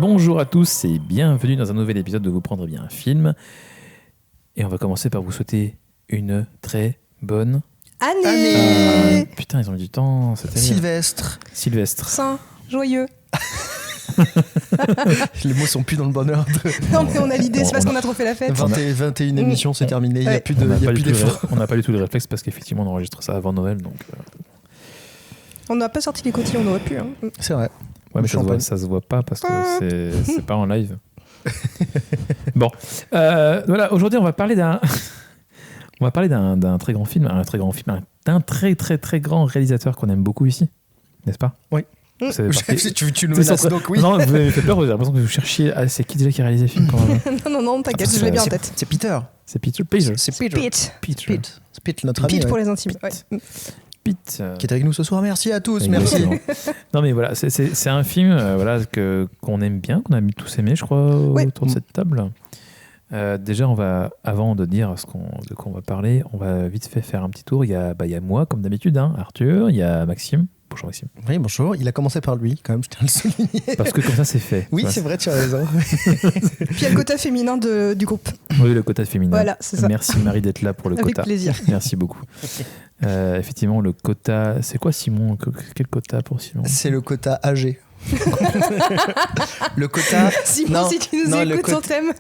Bonjour à tous et bienvenue dans un nouvel épisode de Vous prendrez bien un film. Et on va commencer par vous souhaiter une très bonne année. Putain, ils ont mis du temps cette année. Sylvestre. Saint, joyeux. Les mots sont plus dans le bon ordre. Non mais on a l'idée, c'est parce qu'on a trop fait la fête. 21 émissions, c'est terminé. Il n'y a plus d'efforts. On n'a pas du tout le réflexe parce qu'effectivement on enregistre ça avant Noël. Donc, On n'a pas sorti les cotillons, on aurait pu. Hein. C'est vrai. Ouais, mais ça se voit pas parce que c'est pas en live. Bon, voilà. Aujourd'hui, on va parler d'un très grand film, d'un très très très grand réalisateur qu'on aime beaucoup ici, n'est-ce pas? Oui. Tu nous menaces donc oui. Non, vous m'avez fait peur. J'ai l'impression que vous cherchiez. Ah, c'est qui déjà qui a réalisé le film Non, t'inquiète, je l'ai bien en tête. C'est Peter. C'est Peter. C'est Pete. Pete, notre ami. Pete pour les intimes. Pete, qui est avec nous ce soir. Merci à tous. Merci. Non mais voilà, c'est un film qu'on aime bien, qu'on a tous aimé, je crois, autour de cette table. Déjà, avant de dire de quoi on va parler, on va vite fait faire un petit tour. Il y a moi, comme d'habitude, Arthur. Il y a Maxime. Bonjour Maxime. Oui, bonjour. Il a commencé par lui, quand même, je tiens à le souligner. Parce que comme ça, c'est fait. Oui, c'est vrai, tu as raison. Puis il y a le quota féminin du groupe. Oui, le quota féminin. Voilà, c'est ça. Merci Marie d'être là pour le Avec quota. Avec plaisir. Merci beaucoup. Effectivement, le quota... C'est quoi Simon? Quel quota pour Simon? C'est le quota AG. Le quota... Simon, si tu nous écoutes, on t'aime.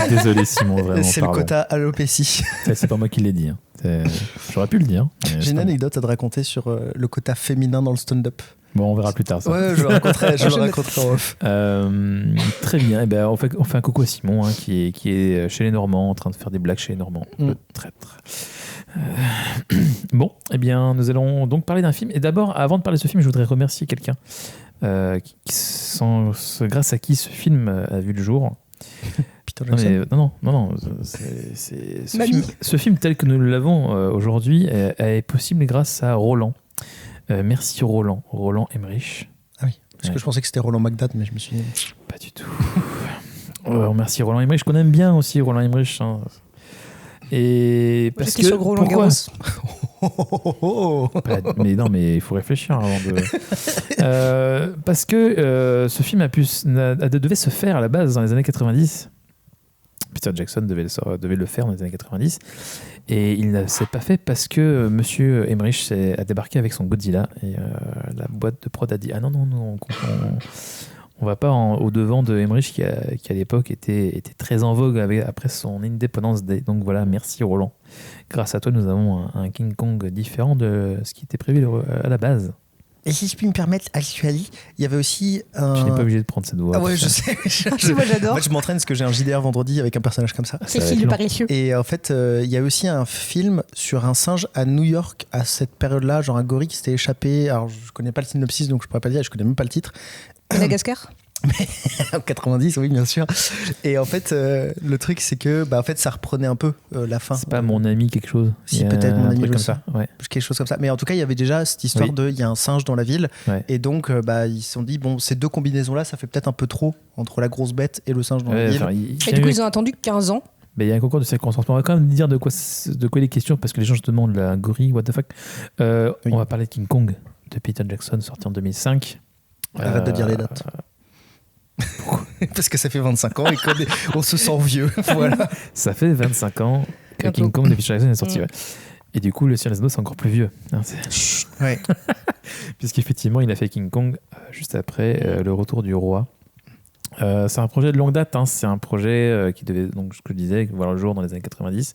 Désolé Simon, vraiment. C'est pardon. le quota alopécie. C'est pas moi qui l'ai dit. J'aurais pu le dire. J'ai une anecdote à te raconter sur le quota féminin dans le stand-up. Bon, on verra plus tard ça. Ouais, je le raconterai en off. Très bien. On fait un coucou à Simon qui est chez les Normands en train de faire des blagues chez les Normands. Le traître. Bon, nous allons donc parler d'un film. Et d'abord, avant de parler de ce film, je voudrais remercier quelqu'un grâce à qui ce film a vu le jour. Peter Jackson. Non. Ce film tel que nous l'avons aujourd'hui est possible grâce à Roland. Merci Roland Emmerich. Ah oui, parce que je pensais que c'était Roland McDad, mais je me suis dit... Pas du tout. Merci Roland Emmerich, qu'on aime bien aussi Roland Emmerich. Et parce que sur Roland Garros. Mais non, mais il faut réfléchir avant de. Parce que ce film devait se faire à la base dans les années 90. Peter Jackson devait le faire dans les années 90 et il ne s'est pas fait parce que Monsieur Emmerich a débarqué avec son Godzilla et la boîte de prod a dit ah non on va pas au devant de Emmerich qui à l'époque était très en vogue après son Independence Day. Donc voilà, merci Roland. Grâce à toi, nous avons un King Kong différent de ce qui était prévu à la base. Et si je puis me permettre, actually, il y avait aussi un... Tu n'es pas obligé de prendre cette voix. Ah ouais, je sais. Moi, j'adore. En fait, je m'entraîne parce que j'ai un JDR vendredi avec un personnage comme ça. Cécile le paresseux. Et en fait, il y a aussi un film sur un singe à New York à cette période-là, genre un gorille qui s'était échappé. Alors, je connais pas le synopsis, donc je pourrais pas le dire, je connais même pas le titre. Madagascar. En 90, oui, bien sûr. Et en fait, le truc, c'est que en fait, ça reprenait un peu la fin. C'est pas mon ami quelque chose. Si, peut-être mon ami comme aussi. ça. Ouais. Quelque chose comme ça. Mais en tout cas, il y avait déjà cette histoire il y a un singe dans la ville. Ouais. Et donc, ils se sont dit, bon, ces deux combinaisons-là, ça fait peut-être un peu trop entre la grosse bête et le singe dans la ville. Et du coup, ils ont attendu 15 ans. Il y a un concours de circonstances. On va quand même dire de quoi il est question parce que les gens se demandent la gorille, what the fuck. On va parler de King Kong de Peter Jackson, sorti en 2005. Arrête de dire les dates. Parce que ça fait 25 ans et qu'on se sent vieux. Voilà. Ça fait 25 ans que King Kong de Peter Jackson est sorti. Ouais. Et du coup, le Seigneur des Anneaux, c'est encore plus vieux. Ouais. Puisqu'effectivement, il a fait King Kong juste après le retour du roi. C'est un projet de longue date. C'est un projet qui devait, donc, ce que je disais, voir le jour dans les années 90.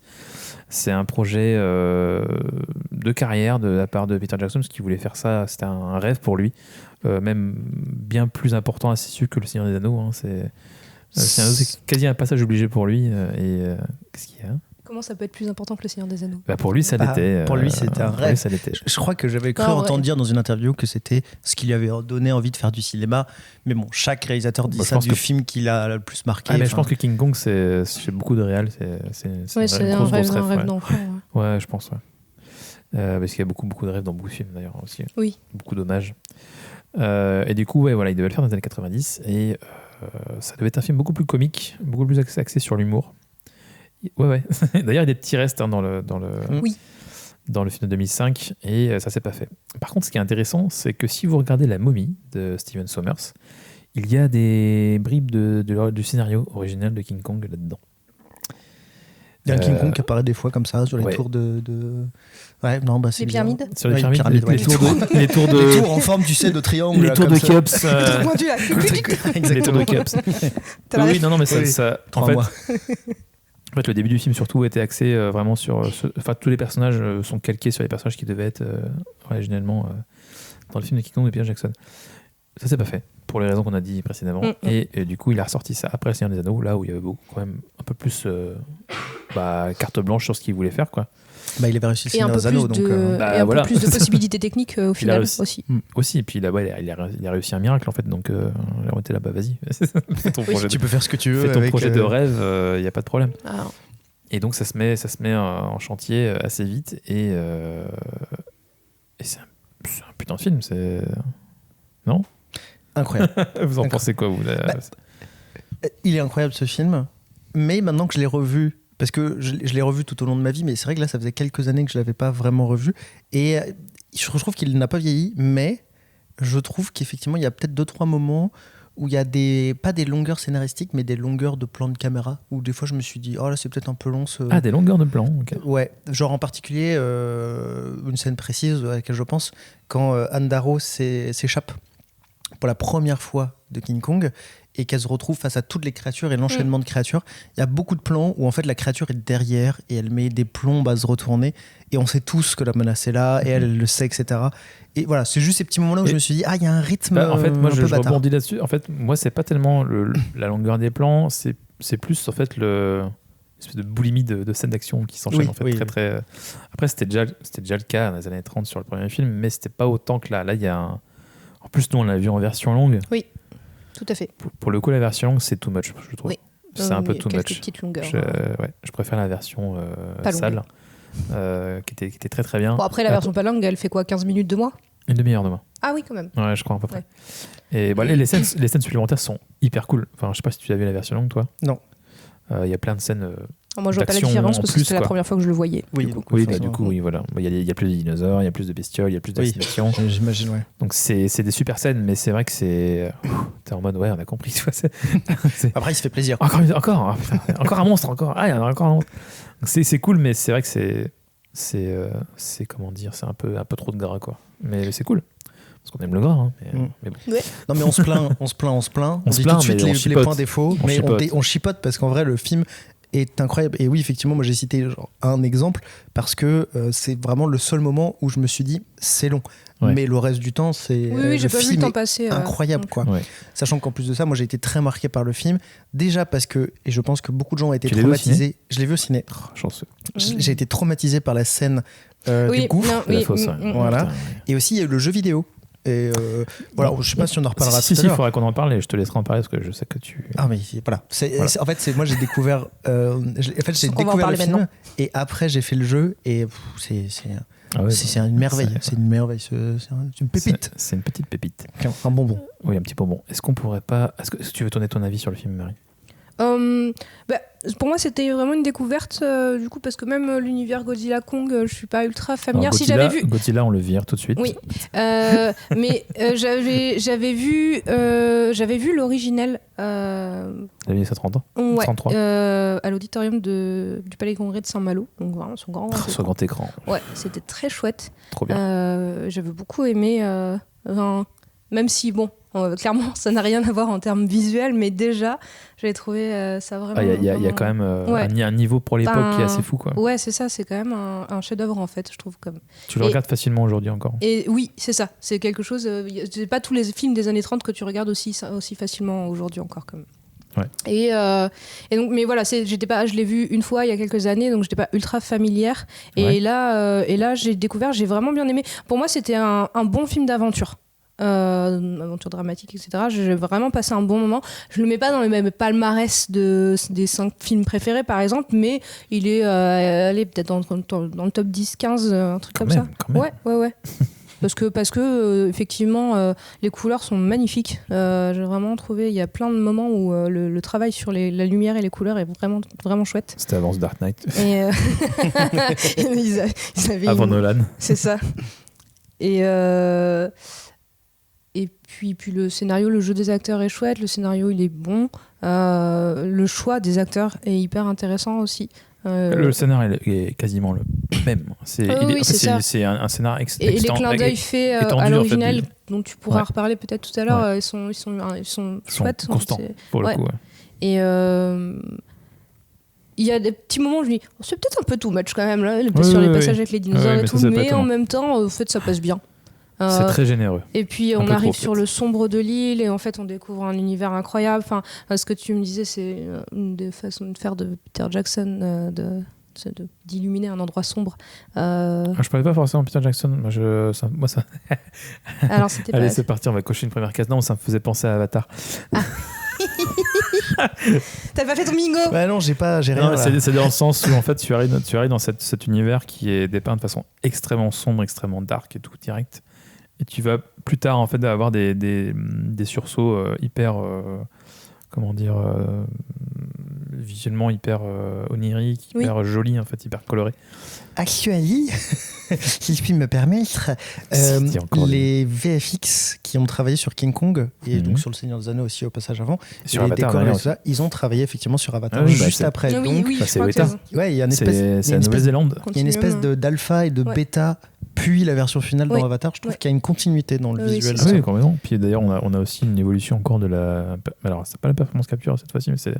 C'est un projet de carrière de la part de Peter Jackson, parce qu'il voulait faire ça. C'était un rêve pour lui. Même bien plus important à ses yeux que le Seigneur des Anneaux. C'est quasi un passage obligé pour lui. Qu'est-ce qu'il y a ? Comment ça peut être plus important que le Seigneur des Anneaux ? Pour lui, ça l'était. Pour lui, c'était un rêve. Ça l'était. Je crois que j'avais cru entendre dire dans une interview que c'était ce qui lui avait donné envie de faire du cinéma. Mais bon, chaque réalisateur dit ça du film qui l'a le plus marqué. Mais je pense que King Kong, c'est chez beaucoup de réals, c'est un rêve d'enfant. Ouais, je pense. Parce qu'il y a beaucoup de rêves dans beaucoup de films d'ailleurs aussi. Oui. Beaucoup d'hommages. Et du coup, il devait le faire dans les années 90 et ça devait être un film beaucoup plus comique, beaucoup plus axé sur l'humour. Ouais. D'ailleurs, il y a des petits restes dans le film de 2005 et ça s'est pas fait. Par contre, ce qui est intéressant, c'est que si vous regardez La Momie de Steven Sommers, il y a des bribes du scénario original de King Kong là-dedans. Il y a un King Kong qui apparaît des fois comme ça sur les tours de... Ouais, non, bah c'est les pyramides. Sur les pyramides, les tours en forme, tu sais, de triangle. Les tours de Khéops. Les tours de Khéops. Oui, non, mais ça en fait, le début du film surtout était axé vraiment sur... Enfin, tous les personnages sont calqués sur les personnages qui devaient être originellement dans le film de King Kong de Peter Jackson. Ça, c'est pas fait, pour les raisons qu'on a dit précédemment. Et du coup, il a ressorti ça après Le Seigneur des Anneaux, là où il y avait quand même un peu plus carte blanche sur ce qu'il voulait faire, quoi. Bah, il avait réussi Le Seigneur des Anneaux, donc... et un peu plus de possibilités techniques au final aussi. Aussi, et puis là, il a réussi un miracle, en fait, donc on était là, bah vas-y. Tu peux faire ce que tu veux. Fais ton projet de rêve, il n'y a pas de problème. Et donc, ça se met en chantier assez vite, et c'est un putain de film, c'est... Non ? Incroyable. Vous en pensez quoi, vous il est incroyable, ce film, mais maintenant que je l'ai revu, parce que je l'ai revu tout au long de ma vie, mais c'est vrai que là, ça faisait quelques années que je ne l'avais pas vraiment revu, et je trouve qu'il n'a pas vieilli, mais je trouve qu'effectivement, il y a peut-être 2-3 moments où il y a pas des longueurs scénaristiques, mais des longueurs de plans de caméra, où des fois je me suis dit, oh là c'est peut-être un peu long Ah, des longueurs de plans, ok. Ouais, genre en particulier, une scène précise à laquelle je pense, quand Anne Darrow s'échappe pour la première fois de King Kong, et qu'elle se retrouve face à toutes les créatures et l'enchaînement de créatures. Il y a beaucoup de plans où en fait la créature est derrière et elle met des plombes à se retourner et on sait tous que la menace est là et elle le sait, etc. Et voilà, c'est juste ces petits moments-là où je me suis dit, il y a un rythme en fait, moi, je bâtard. rebondis là-dessus. En fait, moi, c'est pas tellement la longueur des plans, c'est plus en fait l'espèce de boulimie de scènes d'action qui s'enchaînent très très. Après, c'était déjà le cas dans les années 30 sur le premier film, mais c'était pas autant que là. Là, il y a en plus, nous, on l'a vu en version longue. Oui. Tout à fait. Pour le coup, la version longue, c'est too much, je trouve. Oui. C'est un peu too much. Petites longueurs. Je préfère la version sale, qui était très très bien. Bon, après, la version pas longue, elle fait quoi, 15 minutes de moins ? Une demi-heure de moins. Ah oui, quand même. Ouais, je crois à peu près. Et les scènes supplémentaires sont hyper cool. Enfin, je sais pas si tu as vu la version longue, toi. Non. Il y a plein de scènes. Moi, je vois pas la différence parce que c'était la première fois que je le voyais. Oui, du coup, voilà. Il y a plus de dinosaures, il y a plus de bestioles, il y a plus d'assignations. J'imagine, ouais. Donc, c'est des super scènes, mais c'est vrai que c'est. T'es en mode, ouais, on a compris. Après, il se fait plaisir. Encore un monstre, encore. Ah, il y en a encore un monstre. C'est cool, mais c'est vrai que c'est comment dire, c'est un peu trop de gras, quoi. Mais c'est cool. Parce qu'on aime le gras, hein, mais bon. Ouais. Non, mais on se plaint. On dit tout de suite les points défauts, mais on chipote parce qu'en vrai, le film est incroyable. Et oui, effectivement, moi j'ai cité un exemple parce que c'est vraiment le seul moment où je me suis dit c'est long. Ouais. Mais le reste du temps, c'est j'ai pas vu le temps passer, incroyable, quoi. Ouais. Sachant qu'en plus de ça, moi j'ai été très marqué par le film. Déjà parce que, et je pense que beaucoup de gens ont été traumatisés. Je l'ai vu au ciné. Chanceux. J'ai été traumatisé par la scène du gouffre. La fosse, voilà. Et aussi, il y a eu le jeu vidéo. Et voilà, je sais pas si on en reparlera tout à l'heure. Il faudra qu'on en parle et je te laisserai en parler parce que je sais que tu. Ah, mais voilà. En fait, moi j'ai découvert. J'ai découvert le film et après j'ai fait le jeu et c'est une merveille. C'est une merveille. C'est une pépite. C'est une petite pépite. Un bonbon. Oui, un petit bonbon. Est-ce qu'on pourrait pas. Est-ce que tu veux donner ton avis sur le film, Marie ? Pour moi c'était vraiment une découverte du coup parce que même l'univers Godzilla Kong je suis pas ultra familière. Alors, Godzilla, si j'avais vu Godzilla on le vire tout de suite. Oui mais j'avais vu l'original t'as vu ça 30 ans ouais, à l'auditorium du Palais Congrès de Saint-Malo, donc vraiment sur grand écran. Ouais, c'était très chouette. Trop bien. J'avais beaucoup aimé même si bon clairement, ça n'a rien à voir en termes visuels, mais déjà, j'avais trouvé ça vraiment... Il y a quand même un niveau pour l'époque qui est assez fou, quoi. Ouais, c'est ça, c'est quand même un chef-d'œuvre, en fait, je trouve. Tu le regardes facilement aujourd'hui encore. Et oui, c'est ça, c'est quelque chose... c'est pas tous les films des années 30 que tu regardes aussi facilement aujourd'hui encore, quand même. Ouais. Et donc, mais voilà, je l'ai vu une fois il y a quelques années, donc j'étais pas ultra familière. Et là, j'ai découvert, j'ai vraiment bien aimé. Pour moi, c'était un bon film d'aventure. Aventure dramatique, etc. J'ai vraiment passé un bon moment. Je le mets pas dans le même palmarès des 5 films préférés, par exemple, mais il est peut-être dans le top 10-15, un truc comme ça. Ouais. parce que effectivement, les couleurs sont magnifiques. J'ai vraiment trouvé, il y a plein de moments où le travail sur la lumière et les couleurs est vraiment, vraiment chouette. C'était avant The Dark Knight. Et ils avaient avant Nolan. C'est ça. Et Et puis le scénario, le jeu des acteurs est chouette, le scénario il est bon, le choix des acteurs est hyper intéressant aussi. Le scénario est quasiment le même. C'est un scénario et les clins d'œil faits à l'original, dont tu pourras reparler peut-être tout à l'heure, ils sont chouettes. Constants, pour le coup. Ouais. Et il y a des petits moments où je me dis, c'est peut-être un peu too much quand même, là, sur les passages avec les dinosaures et tout, mais en même temps, en fait, ça passe bien. C'est très généreux. Et puis on arrive sur le sombre de l'île et en fait on découvre un univers incroyable. Enfin, ce que tu me disais, c'est une des façons de faire de Peter Jackson, d'illuminer un endroit sombre. Je parlais pas forcément de Peter Jackson. Moi, ça... Alors c'était Allez, c'est parti, on va cocher une première case. Non, ça me faisait penser à Avatar. T'as pas fait ton bingo? Bah non, j'ai rien. Non, c'est dans le sens où en fait tu arrives dans cet univers qui est dépeint de façon extrêmement sombre, extrêmement dark et tout direct. Et tu vas plus tard en fait avoir des sursauts hyper visuellement hyper oniriques, hyper jolis en fait, hyper colorés. Actually, si je puis me permettre, les VFX qui ont travaillé sur King Kong et donc sur Le Seigneur des Anneaux aussi au passage avant, sur Avatar, ils ont travaillé effectivement sur Avatar juste après. Donc c'est Weta. Ouais, il y a c'est la Nouvelle-Zélande. Il y a une espèce d'alpha et de bêta. Puis la version finale dans Avatar, je trouve qu'il y a une continuité dans le visuel. Oui, complètement. Puis d'ailleurs, on a aussi une évolution encore de la. Alors, c'est pas la performance capture cette fois-ci, mais c'est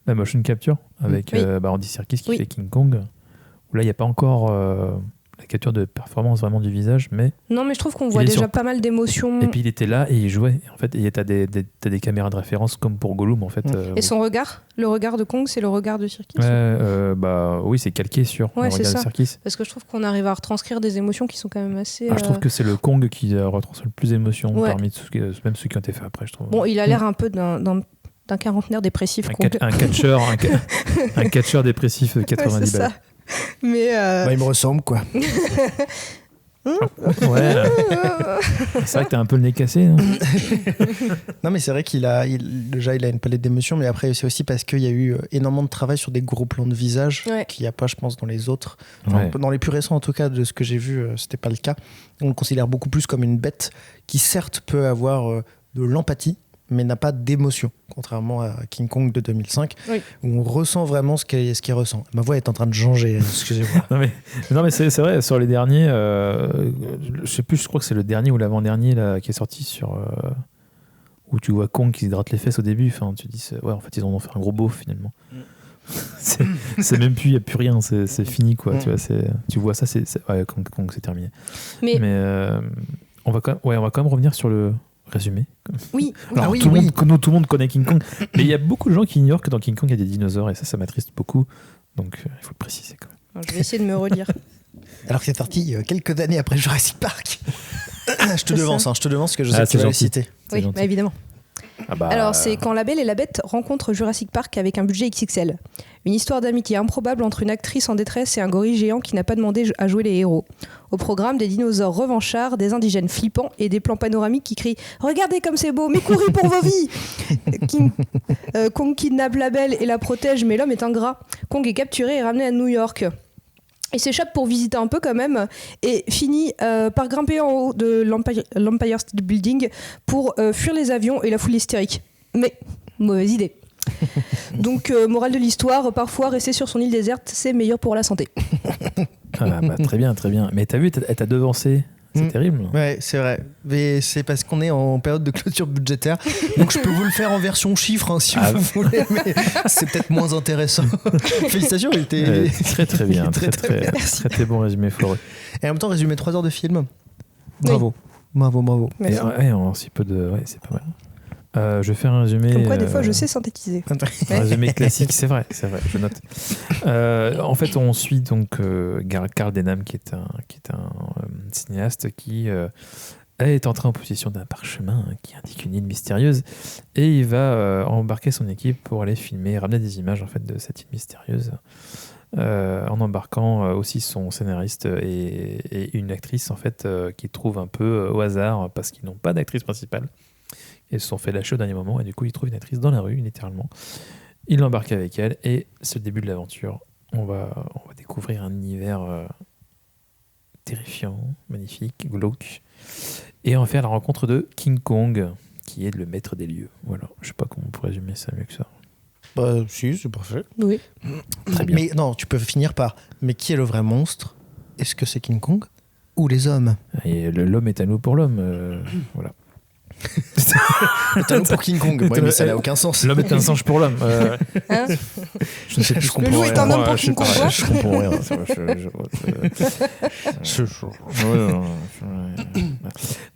la motion capture avec Andy Serkis qui fait King Kong. Où là, il n'y a pas encore la capture de performance vraiment du visage, mais. Non, mais je trouve qu'on voit déjà pas mal d'émotions. Et puis il était là et il jouait. En fait, et t'as des caméras de référence comme pour Gollum en fait. Et son regard, le regard de Kong, c'est le regard de Serkis. Oui, c'est calqué sur le regard de Serkis. Parce que je trouve qu'on arrive à retranscrire des émotions qui sont quand même assez. Je trouve que c'est le Kong qui retranscrit le plus d'émotions parmi même ceux qui ont été faits après, je trouve. Bon, il a l'air un peu d'un quarantenaire dépressif. Un catcheur dépressif de 90 balles. Mais il me ressemble quoi. Ouais. C'est vrai que t'as un peu le nez cassé. Non mais c'est vrai qu'il a une palette d'émotions, mais après c'est aussi parce qu'il y a eu énormément de travail sur des gros plans de visage qu'il n'y a pas, je pense, dans les autres. Dans les plus récents en tout cas, de ce que j'ai vu, c'était pas le cas. On le considère beaucoup plus comme une bête qui certes peut avoir de l'empathie, mais n'a pas d'émotion, contrairement à King Kong de 2005, où on ressent vraiment ce qu'il ressent. Ma voix est en train de changer, excusez-moi. non mais c'est vrai, sur les derniers, je sais plus, je crois que c'est le dernier ou l'avant-dernier là, qui est sorti sur... où tu vois Kong qui s'hydrate les fesses au début, enfin, tu dis, en fait, ils en ont fait un gros beauf finalement. c'est même plus, il n'y a plus rien, c'est fini quoi. Tu vois ça, Kong c'est terminé. Mais on va quand même revenir sur le résumé. Oui. Alors, tout le monde connaît King Kong, mais il y a beaucoup de gens qui ignorent que dans King Kong il y a des dinosaures et ça m'attriste beaucoup. Donc il faut le préciser quand même. Alors, je vais essayer de me relire. Alors que c'est sorti quelques années après Jurassic Park. Je te devance parce que je sais que tu vas le citer. Oui, évidemment. Alors c'est quand La Belle et la Bête rencontrent Jurassic Park avec un budget XXL. Une histoire d'amitié improbable entre une actrice en détresse et un gorille géant qui n'a pas demandé à jouer les héros. Au programme, des dinosaures revanchards, des indigènes flippants et des plans panoramiques qui crient « Regardez comme c'est beau, mais courez pour vos vies !» Kong kidnappe la Belle et la protège, mais l'homme est ingrat. Kong est capturé et ramené à New York. Il s'échappe pour visiter un peu quand même et finit par grimper en haut de l'Empire State Building pour fuir les avions et la foule hystérique. Mais mauvaise idée. Donc morale de l'histoire, parfois rester sur son île déserte, c'est meilleur pour la santé. Très bien. Mais t'as vu, elle t'a devancé. C'est terrible. Ouais, c'est vrai. Mais c'est parce qu'on est en période de clôture budgétaire. Donc je peux vous le faire en version chiffre si vous voulez, mais c'est peut-être moins intéressant. Félicitations, il était très bien. Très bon résumé, Florent. Et en même temps, résumé 3 heures de film. Bravo. Bravo. Et en si peu de. Ouais, c'est pas mal. Je vais faire un résumé. Comme quoi, des fois, je sais synthétiser. Un résumé classique, c'est vrai, je note. En fait, on suit donc Carl Denham, qui est un cinéaste qui est entré en possession d'un parchemin qui indique une île mystérieuse, et il va embarquer son équipe pour aller filmer, ramener des images en fait de cette île mystérieuse, en embarquant aussi son scénariste et une actrice en fait qu'il trouve un peu au hasard parce qu'ils n'ont pas d'actrice principale. Ils se sont fait lâcher au dernier moment et du coup ils trouvent une actrice dans la rue littéralement. Ils l'embarquent avec elle et c'est le début de l'aventure. On va découvrir un univers terrifiant, magnifique, glauque Et on va faire la rencontre de King Kong, qui est le maître des lieux. Voilà, je sais pas comment on pourrait résumer ça mieux que ça. Bah, si, c'est parfait. Oui. Très bien. Mais non, tu peux finir par mais qui est le vrai monstre? Est-ce que c'est King Kong ou les hommes? Et l'homme est à nous pour l'homme. Voilà. Talon pour King Kong. Ouais, mais ça n'a aucun sens. L'homme est un singe pour l'homme. Hein Je ne sais plus. Je comprends loup est un rien. homme pour Ouais, King Kong, quoi. je comprends rien.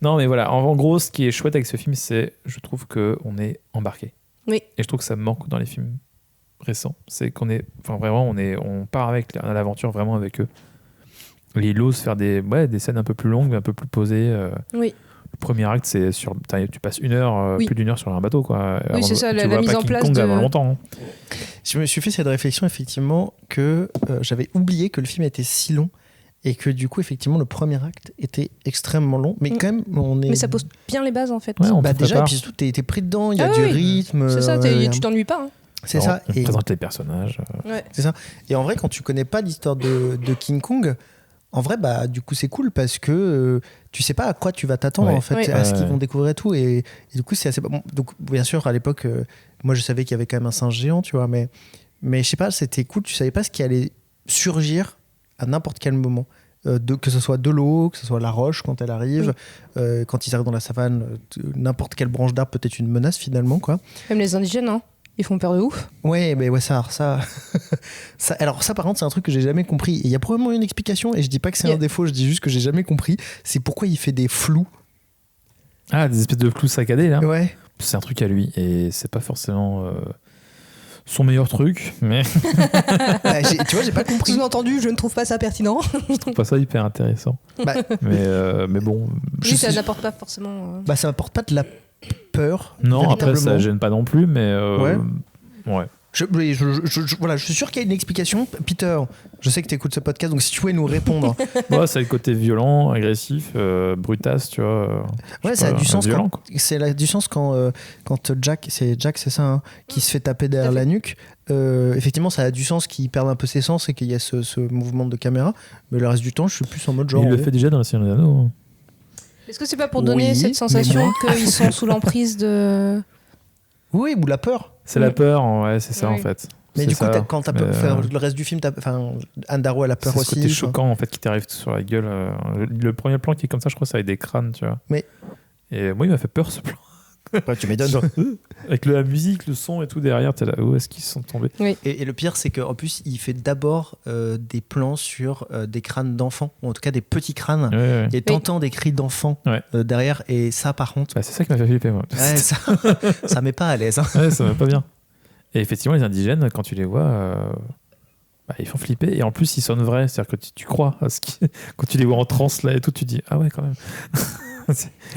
Non, mais voilà. En gros, ce qui est chouette avec ce film, c'est, je trouve qu'on est embarqué. Oui. Et je trouve que ça me manque dans les films récents. C'est qu'on est, enfin vraiment, on part avec l'aventure vraiment avec eux. Et ils osent faire des scènes un peu plus longues, un peu plus posées. Oui. Le premier acte, c'est tu passes plus d'une heure sur un bateau, quoi. Oui, c'est ça, tu la vois mise pas en King place Kong de... avant longtemps. Hein. Je me suis fait cette réflexion effectivement que j'avais oublié que le film était si long et que du coup effectivement le premier acte était extrêmement long, mais quand même on est. Mais ça pose bien les bases en fait. Ouais, on Bah te déjà et prépare. puis surtout t'es pris dedans, il y a Ah du oui. rythme. C'est ça, tu t'ennuies pas. Hein. C'est Alors, ça. on te Et présente les personnages. Ouais. c'est ça. Et en vrai quand tu connais pas l'histoire de King Kong. En vrai, bah, du coup, c'est cool parce que tu sais pas à quoi tu vas t'attendre, Ouais. en fait, Ouais. à ce qu'ils vont découvrir et tout. Et du coup, c'est assez. Bon, donc, bien sûr, à l'époque, moi, je savais qu'il y avait quand même un singe géant, tu vois, mais je sais pas, c'était cool. Tu savais pas ce qui allait surgir à n'importe quel moment. Que ce soit de l'eau, que ce soit la roche quand elle arrive, quand ils arrivent dans la savane, n'importe quelle branche d'arbre peut être une menace finalement, quoi. Même les indigènes, hein. Ils font peur de ouf. Ouais, mais ouais, ça, alors ça par contre c'est un truc que j'ai jamais compris. Et il y a probablement une explication et je dis pas que c'est un défaut, je dis juste que j'ai jamais compris. C'est pourquoi il fait des flous. Ah, des espèces de clous saccadés, là. Ouais. C'est un truc à lui. Et c'est pas forcément son meilleur truc, mais Bah, tu vois, j'ai pas compris. Sous-entendu, je ne trouve pas ça pertinent. je trouve pas ça hyper intéressant. Bah, Mais bon. Oui, ça n'apporte pas forcément. bah ça m'apporte pas de la peur. Non, après, ça véritablement. gêne pas non plus, mais. Ouais. Voilà, je suis sûr qu'il y a une explication. Peter, je sais que tu écoutes ce podcast, donc si tu pouvais nous répondre. Ouais, c'est le côté violent, agressif, brutasse, tu vois. Ouais, ça a du sens violent, quand, du sens quand Jack, c'est ça, hein, qui se fait taper derrière la nuque. Effectivement, ça a du sens qu'il perde un peu ses sens et qu'il y a ce mouvement de caméra. Mais le reste du temps, je suis plus en mode genre. Il le fait déjà dans le Seigneur des Anneaux. Hein. Est-ce que c'est pas pour donner Oui, cette mais sensation non. qu'ils sont sous l'emprise de. Oui, ou la peur. C'est la peur, ouais, c'est ça Oui. en fait. Mais C'est du coup, ça. quand t'as peur, le reste du film, Anne Darrow elle a peur C'est aussi. ce côté choquant en fait qui t'arrive sur la gueule. Le premier plan qui est comme ça, je crois, c'est avec des crânes, tu vois. Mais- Et moi, il m'a fait peur ce plan. Ouais, tu m'étonnes. Genre, avec la musique, le son et tout derrière, t'es là, où est-ce qu'ils sont tombés? Et le pire, c'est qu'en plus, il fait d'abord des plans sur des crânes d'enfants, ou en tout cas des petits crânes, Ouais, ouais. et t'entends des cris d'enfants Ouais. derrière, et ça, par contre, Bah, c'est ça qui m'a fait flipper, moi. ouais, ça met pas à l'aise. Hein. Ouais, ça va pas bien. Et effectivement, les indigènes, quand tu les vois, bah, ils font flipper. Et en plus, ils sonnent vrais. C'est-à-dire que tu crois à ce qui... Quand tu les vois en transe là et tout, tu dis ah ouais, quand même.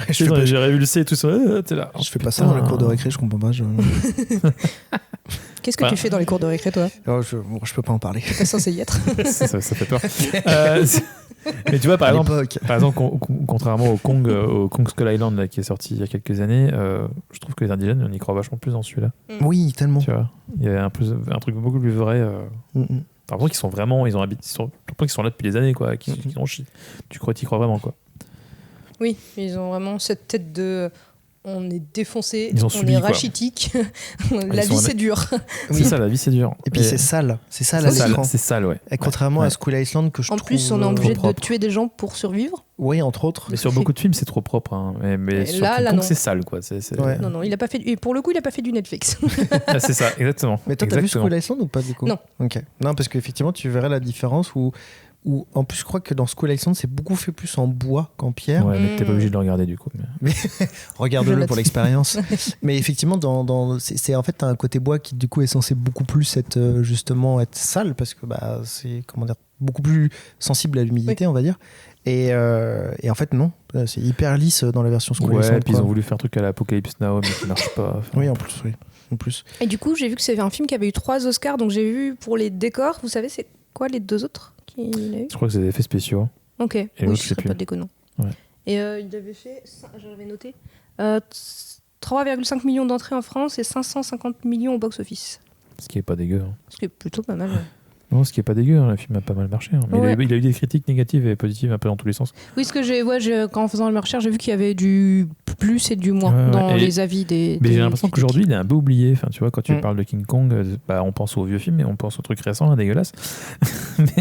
J'ai révulsé et tout ça. T'es là. Je fais pas ça dans le cours de récré, je comprends pas. Qu'est-ce que Bah. tu fais dans les cours de récré, toi? Je peux pas en parler. T'es pas censé y être. ça fait peur. Mais tu vois, par À exemple, l'époque. contrairement au Kong Skull Island là, qui est sorti il y a quelques années, je trouve que les indigènes, on y croit vachement plus dans celui-là. Oui, tellement. Tu vois, il y a un truc beaucoup plus vrai. Mm, mm. T'as l'impression qu'ils sont vraiment, t'as l'impression qu'ils sont là depuis des années, quoi, qu'ils ont chi. Tu y crois vraiment, quoi. Oui, ils ont vraiment cette tête de. On est défoncé, Ils ont on subi, est quoi. rachitique. La Ils vie, sont- c'est dur. Oui. C'est ça, la vie, c'est dur. Et puis c'est sale à l'écran. C'est sale, ouais. Et contrairement Ouais. à Skull Island que je En trouve. plus, on est obligé de propre. tuer des gens pour survivre. Oui, entre autres. Mais sur beaucoup de films, c'est trop propre. Hein. Mais Et sur là, King là, Kong, non. c'est sale, quoi. Ouais. Non, non, il a pas fait. Et pour le coup, il a pas fait du Netflix. Ah, c'est ça, exactement. Mais toi, t'as vu Exactement. Skull Island ou pas du coup? Non. Ok. Non, parce qu'effectivement, tu verrais la différence où en plus, je crois que dans Skull Island, c'est beaucoup fait plus en bois qu'en pierre. Ouais, mais t'es pas obligé de le regarder, du coup. Mais... Regarde-le Je pour note. l'expérience. Mais effectivement, c'est en fait t'as un côté bois qui du coup est censé beaucoup plus être justement être sale parce que bah c'est comment dire beaucoup plus sensible à l'humidité, on va dire. Et en fait non, c'est hyper lisse dans la version Skull Ouais, Island. puis ils quoi. ont voulu faire un truc à l'Apocalypse Now, mais qui marche pas. Enfin, Oui, en plus, oui. En plus. Et du coup, j'ai vu que c'était un film qui avait eu 3 Oscars. Donc j'ai vu pour les décors. Vous savez, c'est quoi les 2 autres qu'il a eu? Je crois que c'est des effets spéciaux. Ok, oui, l'autre, ce je sais serait plus. pas déconnant. Ouais. Et il avait fait, j'avais noté, 3,5 millions d'entrées en France et 550 millions au box-office. Ce qui est pas dégueu. Hein. Ce qui est plutôt pas mal. Ouais. Non, ce qui est pas dégueu, hein, le film a pas mal marché. Mais Ouais. il a eu des critiques négatives et positives un peu dans tous les sens. Oui, ce que en faisant mes recherches, j'ai vu qu'il y avait du plus et du moins Ouais, ouais. dans Et- les avis des. Mais des j'ai l'impression critiques. qu'aujourd'hui, il est un peu oublié. Enfin, tu vois, quand tu Mm. parles de King Kong, on pense aux vieux films, mais on pense aux trucs récents, là, dégueulasses.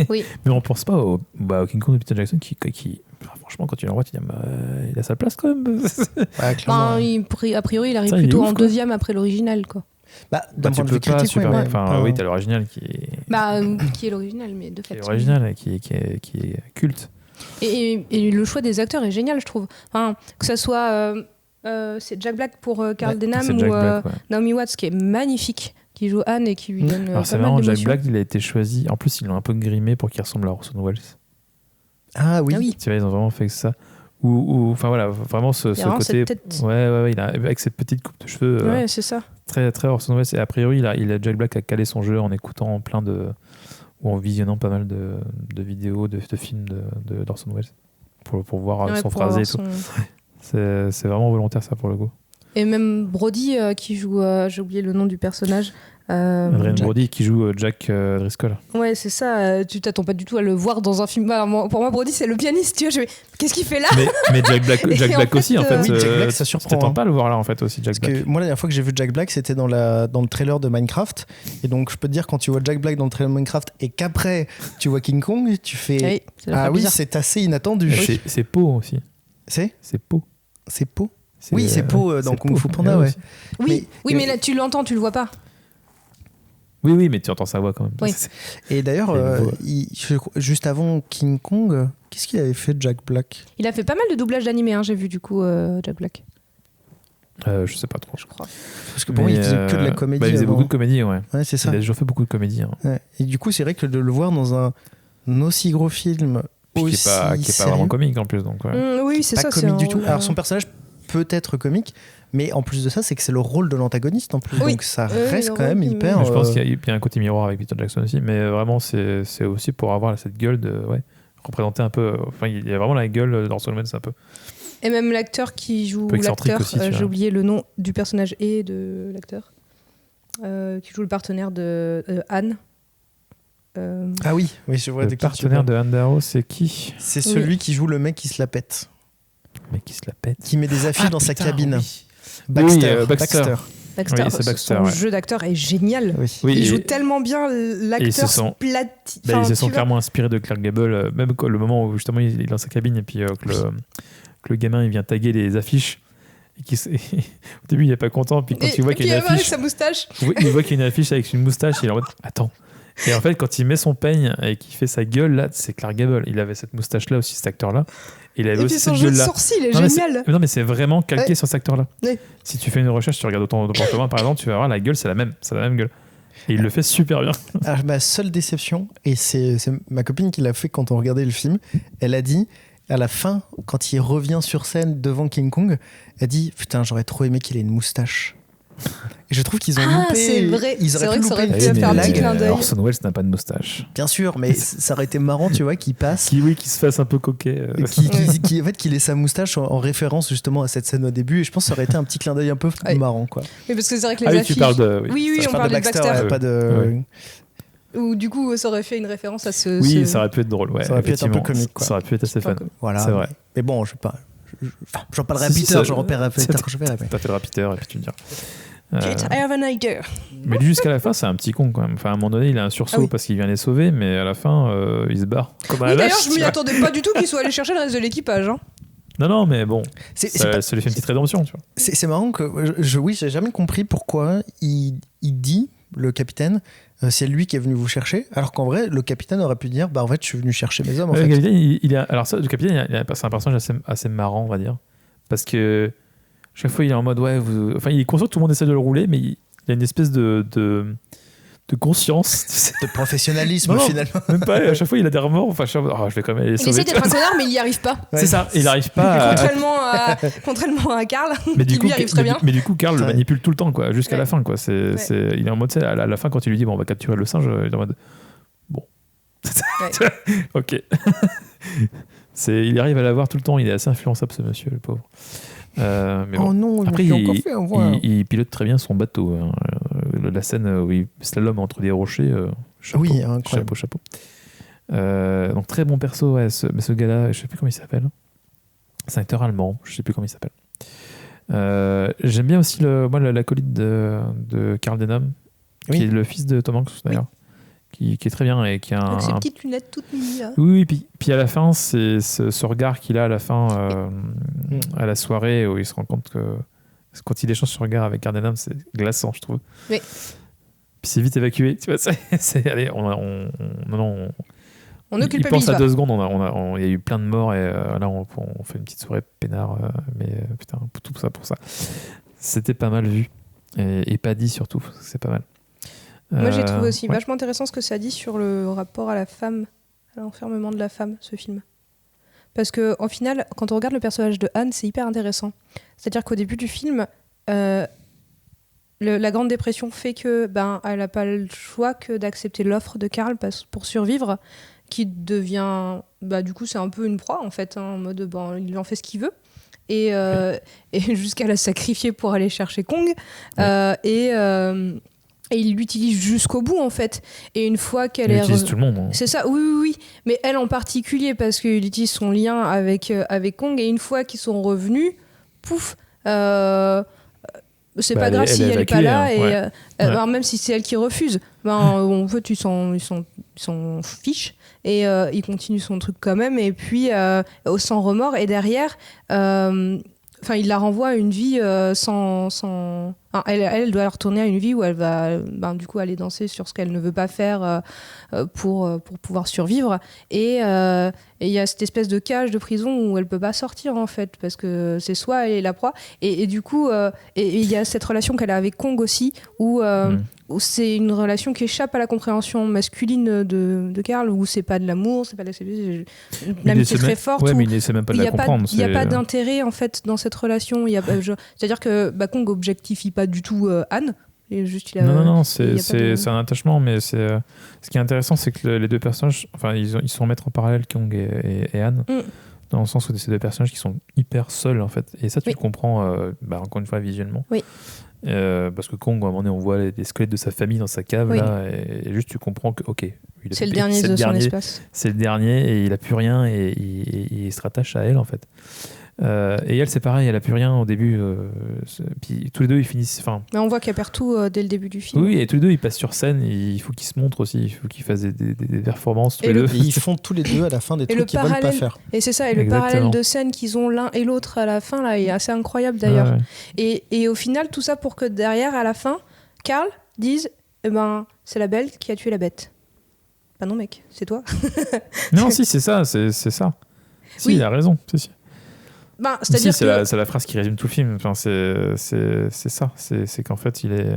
Oui. Mais on pense pas au King Kong de Peter Jackson qui enfin, franchement, quand tu le revois, tu te dis, il a sa place quand même. Ouais, clairement. A priori, il arrive Ça, il est plutôt ouf, en quoi. deuxième après l'original, quoi. Bah, d'un Tu point de peux vue pas critique, super. ouais, Enfin, pas- oui, t'as l'original qui est Qui est l'original, mais de qui fait. est original et qui est culte. Et le choix des acteurs est génial, je trouve. Enfin, que ça soit c'est Jack Black pour Carl Denham C'est ou Jack Black, ouais. Naomi Watts qui est magnifique, qui joue Anne et qui lui donne Alors pas c'est mal marrant, Jack d'émotions. Black, il a été choisi. En plus, ils l'ont un peu grimé pour qu'il ressemble à Orson Welles. Ah oui. Ah oui. Tu vois, ils ont vraiment fait ça. Enfin voilà, vraiment ce vraiment côté. cette tête. Ouais, avec cette petite coupe de cheveux. Ouais, c'est ça. Très, très Orson Welles. Et a priori, il a Jack Black a calé son jeu en écoutant plein de. Ou en visionnant pas mal de vidéos, de films d'Orson Welles. Pour voir Ouais, son pour phrasé et avoir tout. son- C'est vraiment volontaire, ça, pour le coup. Et même Brody qui joue, j'ai oublié le nom du personnage. Adrien Jack. Brody qui joue Jack Driscoll. Ouais, c'est ça. Tu t'attends pas du tout à le voir dans un film. Bah, pour moi, Brody, c'est le pianiste. Tu vois, je fais, qu'est-ce qu'il fait là? Mais Jack Black, Et Jack en Black fait, aussi, en fait. oui, Jack Black, ça surprend, Tu t'attends hein. pas à le voir là, en fait, aussi, Jack Parce Black. que moi, la dernière fois que j'ai vu Jack Black, c'était dans le trailer de Minecraft. Et donc, je peux te dire, quand tu vois Jack Black dans le trailer de Minecraft et qu'après, tu vois King Kong, tu fais. Oui, ça doit Ah faire oui, bizarre. c'est assez inattendu. C'est Poe aussi. C'est Poe. C'est Poe. Oui, c'est Poe dans c'est Kung Fu Poe. Panda, ouais. aussi. Oui, mais là, tu l'entends, tu le vois pas. Oui, mais tu entends sa voix quand même. Oui. Et d'ailleurs, C'est une voix. juste avant King Kong, qu'est-ce qu'il avait fait, Jack Black? Il a fait pas mal de doublages d'animé, hein, j'ai vu du coup Jack Black, Je sais pas trop. je crois. Parce que pour moi, il faisait que de la comédie. Il faisait avant. beaucoup de comédie, ouais. Ouais, c'est ça. Il a toujours fait beaucoup de comédie. Hein. Ouais. Et du coup, c'est vrai que de le voir dans un aussi gros film, Puis aussi qui est pas sérieux, vraiment comique en plus. Donc, ouais. Oui, c'est pas ça. comique c'est du un tout. rôle, Alors, son personnage peut être comique, mais en plus de ça, c'est que c'est le rôle de l'antagoniste en plus. Oui. Donc ça Oui, reste le quand même rôle qui- hyper. Mais je pense qu'il y a un côté miroir avec Peter Jackson aussi, mais vraiment, c'est aussi pour avoir cette gueule de. Ouais, représenter un peu. Enfin, il y a vraiment la gueule d'Orson Welles un peu. Et même l'acteur qui joue peu excentrique l'acteur, aussi, tu j'ai vois. oublié le nom du personnage et de l'acteur, qui joue le partenaire de Anne. Ah oui, je vois Le de qui tu partenaire parles. de Anne Darrow, c'est qui? C'est celui qui joue le mec qui se la pète, Le mec qui se la pète. qui met des affiches dans sa putain, cabine. oui. Baxter. Oui, Baxter. Baxter. Oui, c'est Baxter, Son ouais. jeu d'acteur est génial. Oui. Oui, Il et- joue tellement bien Et ils l'acteur se sont- splati. Bah, ils se sont tu vois. clairement inspirés de Clark Gable, même le moment où justement il est dans sa cabine et puis que le gamin il vient taguer les affiches. Et au début il est pas content, puis quand Et il voit qu'il y a une avec affiche, sa moustache. il voit qu'il y a une affiche avec une moustache, il est en mode attends. Et en fait, quand il met son peigne et qu'il fait sa gueule, là, c'est Clark Gable. Il avait cette moustache-là aussi, cet acteur-là. Et il avait Et aussi puis son cette jeu de gueule-là. sourcils est Non, mais génial. Non, mais c'est vraiment calqué Ouais. sur cet acteur-là. Ouais. Si tu fais une recherche, tu regardes autant de Portement, par exemple, tu vas voir la gueule, c'est la même gueule. Et il le fait super bien. Alors, ma seule déception, et c'est ma copine qui l'a fait quand on regardait le film, elle a dit, à la fin, quand il revient sur scène devant King Kong, elle dit putain, j'aurais trop aimé qu'il ait une moustache. Et je trouve qu'ils ont Ah, loupé. c'est vrai. Ils C'est auraient vrai pu que ça aurait louper pu une faire un petite petit clin blague. d'œil. Orson Welles n'a pas de moustache. Bien sûr, mais ça aurait été marrant, tu vois, qu'il passe. Qui se fasse un peu coquet. En fait, qu'il ait sa moustache en référence justement à cette scène au début. Et je pense que ça aurait été un petit clin d'œil un peu Ouais. marrant, quoi. Oui, parce que c'est vrai que les Ah oui, affiches. tu parles de. Oui, Je on parle parlait de Baxter. ouais, pas de. Ouais. Ou du coup, ça aurait fait une référence à ce. Oui, ce- ça aurait pu être drôle. Ouais, Ça aurait pu être un peu effectivement. comique, quoi. Ça aurait pu être assez fun. Voilà. C'est vrai. Mais bon, je vais pas. Enfin, j'en parlerai à Si, Peter, ça- je repère à Peter. ça- Je verrai. T'as fait le Peter et puis tu me diras. Kate, I have an idea. Mais lui, jusqu'à la fin, c'est un petit con quand même. Enfin, à un moment donné, il a un sursaut Ah oui. parce qu'il vient les sauver, mais à la fin, il se barre. Comme un Oui, d'ailleurs, lâche, je tu m'y vois. attendais pas du tout qu'il soit allé chercher le reste de l'équipage. Hein. Non, mais bon, C'est ça lui fait une petite rédemption, tu vois. C'est marrant que oui, j'ai jamais compris pourquoi il dit, le capitaine, c'est lui qui est venu vous chercher, alors qu'en vrai, le capitaine aurait pu dire, bah en fait, je suis venu chercher mes hommes. En Le fait. capitaine, alors ça, le capitaine, c'est un personnage assez marrant, on va dire, parce que chaque fois, il est en mode enfin, il est conscient que tout le monde essaie de le rouler, mais il y a une espèce de conscience. Tu sais. De professionnalisme Non, finalement. Même pas. À chaque fois, il a des remords. Enfin, je vais quand même aller les Il sauver. essaie d'être un connard, mais il y arrive pas. C'est ça. Il n'arrive pas. Contrairement à Karl, Mais qui du coup, lui arrive très bien. mais du coup, Karl le Ouais. manipule tout le temps, quoi, jusqu'à Ouais. la fin, quoi. Il est en mode, tu sais, à la fin, quand il lui dit, bon, on va capturer le singe, il est en mode, bon, ok. Il arrive à l'avoir tout le temps. Il est assez influençable, ce monsieur, le pauvre. Mais bon. Oh non, Après, il encore fait avoir. il pilote très bien son bateau. Hein. La scène où il slalom entre des rochers, Chapeau, Oui, incroyable. chapeau. Donc très bon perso, ouais, ce gars-là, je sais plus comment il s'appelle. C'est un acteur allemand, je sais plus comment il s'appelle. J'aime bien aussi l'acolyte de Carl Denham, qui est le fils de Tom Hanks d'ailleurs, qui est très bien et qui a avec ses petites lunettes toutes mini là. Oui, puis à la fin, c'est ce regard qu'il a à la fin, à la soirée, où il se rend compte que quand il échange ce regard avec Carl Denham, c'est glaçant, je trouve. Oui. Puis c'est vite évacué, tu vois, allez, on ne il culpabilise pense à pas. 2 secondes, il y a eu plein de morts et là on fait une petite soirée peinard, mais putain, tout ça pour ça. C'était pas mal vu et pas dit surtout, c'est pas mal. Moi j'ai trouvé aussi vachement intéressant ce que ça dit sur le rapport à la femme, à l'enfermement de la femme, ce film. Parce qu'au final, quand on regarde le personnage de Anne, c'est hyper intéressant. C'est-à-dire qu'au début du film, la Grande Dépression fait que elle n'a pas le choix que d'accepter l'offre de Karl pour survivre, qui devient du coup c'est un peu une proie en fait, en mode il en fait ce qu'il veut et jusqu'à la sacrifier pour aller chercher Kong et il l'utilise jusqu'au bout en fait, et une fois qu'elle utilise tout le monde, hein. C'est ça, oui, mais elle en particulier parce qu'il utilise son lien avec Kong, et une fois qu'ils sont revenus, pouf, c'est pas grave si elle est pas là, et alors même si c'est elle qui refuse, en fait ils s'en fichent, et il continue son truc quand même, et puis sans remords, et derrière il la renvoie à une vie sans... Elle doit retourner à une vie où elle va du coup aller danser sur ce qu'elle ne veut pas faire pour pouvoir survivre, et il y a cette espèce de cage de prison où elle peut pas sortir en fait, parce que c'est soit elle est la proie, et du coup il y a cette relation qu'elle a avec Kong aussi, où c'est une relation qui échappe à la compréhension masculine de Karl, où c'est pas de l'amour, c'est pas de l'amitié très forte, mais il essaie même pas de la comprendre. Il n'y a pas d'intérêt en fait dans cette relation. C'est-à-dire que Kong objectifie pas du tout Anne. Et juste, non, c'est un attachement, mais ce qui est intéressant, c'est que les deux personnages, ils sont mettre en parallèle, Kong et Anne, dans le sens où c'est ces deux personnages qui sont hyper seuls en fait. Et ça, tu le comprends encore une fois visuellement. Oui. Parce que Kong, à un moment donné, on voit les squelettes de sa famille dans sa cave, là, et juste tu comprends que c'est le dernier de son espace. C'est le dernier, et il a plus rien, et il se rattache à elle en fait. Et elle, c'est pareil, elle a plus rien au début. Puis tous les deux, ils finissent. Mais on voit qu'elle perd tout dès le début du film. Oui, et tous les deux, ils passent sur scène. Il faut qu'ils se montrent aussi. Il faut qu'ils fassent des performances tous les deux. Et ils font tous les deux à la fin des trucs qu'ils veulent pas faire. Et c'est ça. Et le parallèle de scène qu'ils ont l'un et l'autre à la fin là est assez incroyable d'ailleurs. Et au final, tout ça pour que derrière, à la fin, Karl dise c'est la belle qui a tué la bête. Bah non, mec, c'est toi. Non, si, c'est ça. C'est ça. Si, oui. Il a raison. Si. C'est-à-dire c'est la phrase qui résume tout le film. C'est ça. C'est qu'en fait, il est...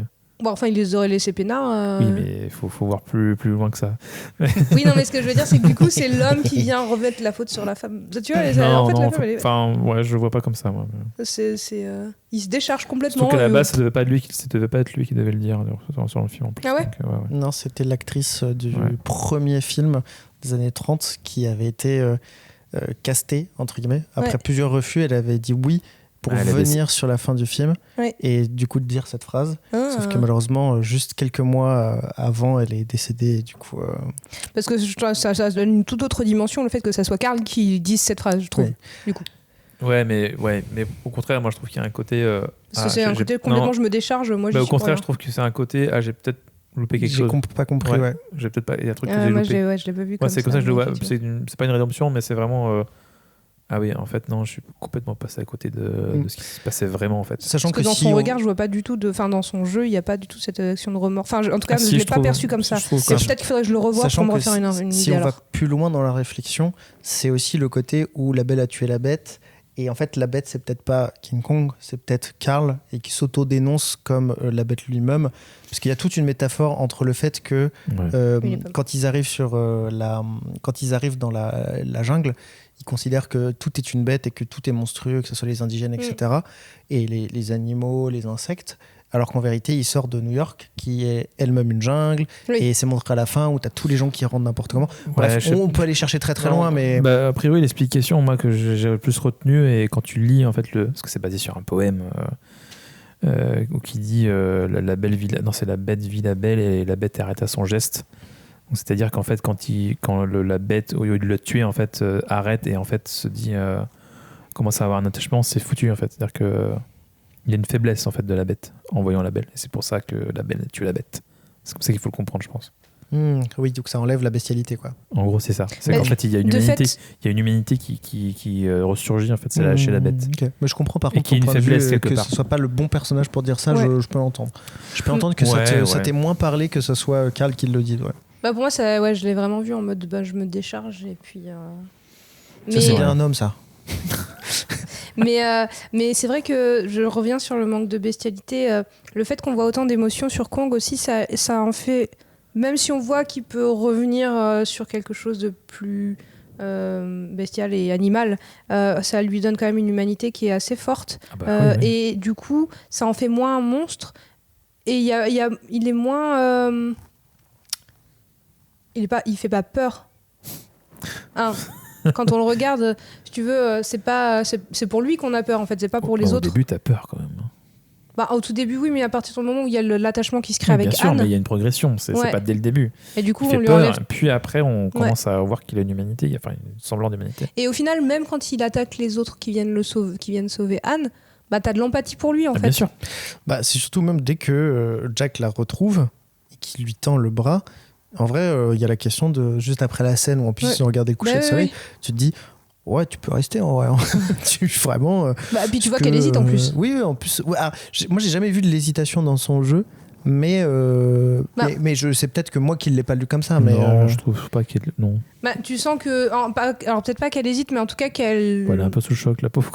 il les aurait laissés peinards. Oui, mais il faut voir plus loin que ça. Oui, non, mais ce que je veux dire, c'est que du coup, c'est l'homme qui vient remettre la faute sur la femme. Tu vois, la femme, je le vois pas comme ça, moi. Il se décharge complètement. Surtout qu'à la base, ça devait pas être lui qui devait le dire sur le film en plus. Ah ouais, donc, Non, c'était l'actrice du premier film des années 30 qui avait été... castée entre guillemets après plusieurs refus. Elle avait dit oui pour venir sur la fin du film et du coup de dire cette phrase, sauf que malheureusement juste quelques mois avant elle est décédée, et du coup parce que ça donne une toute autre dimension le fait que ça soit Karl qui dise cette phrase, je trouve, du coup. Mais au contraire, moi je trouve qu'il y a un côté c'est un côté complètement je me décharge, moi au contraire, je trouve que c'est un côté j'ai peut-être loupé quelque chose. J'ai pas compris. J'ai peut-être pas. Il y a un truc que j'ai loupé. Je l'ai pas vu comme ça. C'est comme ça que je le vois. C'est pas une rédemption, mais c'est vraiment. Ah oui, en fait, non, je suis complètement passé à côté de ce qui se passait vraiment, en fait. Sachant parce que dans son regard, je vois pas du tout dans son jeu, il n'y a pas du tout cette action de remords. En tout cas, je l'ai pas perçu comme ça. Peut-être qu'il faudrait que je le revoie pour me refaire une idée. Si on va plus loin dans la réflexion, c'est aussi le côté où la belle a tué la bête. Et en fait, la bête, c'est peut-être pas King Kong, c'est peut-être Karl, et qui s'auto-dénonce comme la bête lui-même. Parce qu'il y a toute une métaphore entre le fait que quand ils arrivent dans la jungle, ils considèrent que tout est une bête et que tout est monstrueux, que ce soit les indigènes, etc. Et les animaux, les insectes. Alors qu'en vérité, il sort de New York, qui est elle-même une jungle, et c'est montré à la fin où tu as tous les gens qui rentrent n'importe comment. Bref, on peut aller chercher très très loin, mais... a priori, l'explication, moi, que j'ai le plus retenu, et quand tu lis, en fait, parce que c'est basé sur un poème qui dit la belle vie... Non, c'est la bête vit la belle, et la bête arrête à son geste. Donc, c'est-à-dire qu'en fait, quand la bête, au lieu de le tuer, en fait, arrête et en fait se dit, commence à avoir un attachement, c'est foutu en fait. C'est-à-dire que il y a une faiblesse en fait de la bête en voyant la belle. Et c'est pour ça que la belle tue la bête. C'est comme ça qu'il faut le comprendre, je pense. Oui, donc ça enlève la bestialité, quoi. En gros, c'est ça. C'est qu'en fait, il y a une humanité qui ressurgit, en fait, chez la bête. Okay. Mais je comprends par et contre qui est une faiblesse quelque que part. ce soit pas le bon personnage pour dire ça, je peux l'entendre. Je peux entendre que ça t'ait moins parlé que ce soit Karl qui le dit. Ouais. Bah pour moi, ça, je l'ai vraiment vu en mode je me décharge et puis. Ça, c'est bien un homme, ça. mais c'est vrai que je reviens sur le manque de bestialité. Le fait qu'on voit autant d'émotions sur Kong aussi, ça en fait. Même si on voit qu'il peut revenir sur quelque chose de plus bestial et animal, ça lui donne quand même une humanité qui est assez forte. Oui. Et du coup, ça en fait moins un monstre. Et il est moins... il fait pas peur. Quand on le regarde, si tu veux, c'est pour lui qu'on a peur, en fait. C'est pas pour les autres. Au début, t'as peur quand même. Au tout début, oui, mais à partir du moment où il y a l'attachement qui se crée avec Anne... Bien sûr, mais il y a une progression, c'est pas dès le début. Et du coup, on lui peur, enlève... Puis après, on commence à voir qu'il a une humanité, enfin, un semblant d'humanité. Et au final, même quand il attaque les autres qui viennent sauver Anne, t'as de l'empathie pour lui, en fait. Bien sûr. C'est surtout même dès que Jack la retrouve et qu'il lui tend le bras, en vrai, il y a la question de... Juste après la scène où on puisse regarder le coucher de soleil, tu te dis... Ouais, tu peux rester en vrai. Vraiment. Puis tu vois qu'elle hésite en plus. Oui, en plus. Ouais, moi, j'ai jamais vu de l'hésitation dans son jeu, mais c'est peut-être que moi qui l'ai pas lu comme ça. Non, je trouve pas qu'elle. Non. Tu sens que. Alors peut-être pas qu'elle hésite, mais en tout cas qu'elle. Elle est un peu sous le choc, la pauvre.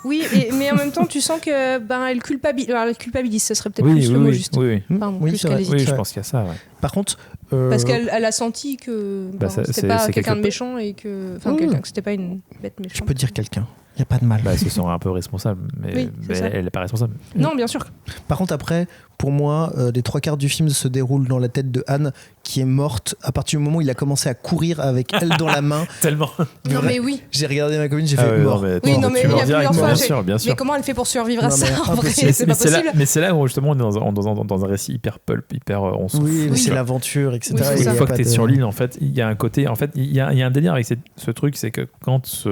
Oui, mais en même temps, tu sens que elle culpabilise. Alors, elle culpabilise, ça serait peut-être plus le mot juste. Oui, plus qu'elle hésite. Oui, je pense qu'il y a ça. Ouais. Par contre. Parce qu'elle a senti que c'était pas quelqu'un de méchant et que c'était pas une bête méchante. Je peux dire quelqu'un. Il n'y a pas de mal. Elle se sent un peu responsable, mais elle n'est pas responsable. Non, bien sûr. Par contre, après, pour moi, les 3/4 du film se déroulent dans la tête de Anne, qui est morte à partir du moment où il a commencé à courir avec elle dans la main. Tellement. Non, mais oui. J'ai regardé ma copine, j'ai fait mort. Non, mais il y a plusieurs fois. Bien sûr. Mais comment elle fait pour survivre à ça en vrai, c'est pas possible. Mais c'est là où justement on est dans un récit hyper pulp, hyper on s'en fout. Oui, c'est l'aventure, etc. Une fois que t'es sur l'île, en fait, il y a un côté. En fait, il y a un délire avec ce truc, c'est que quand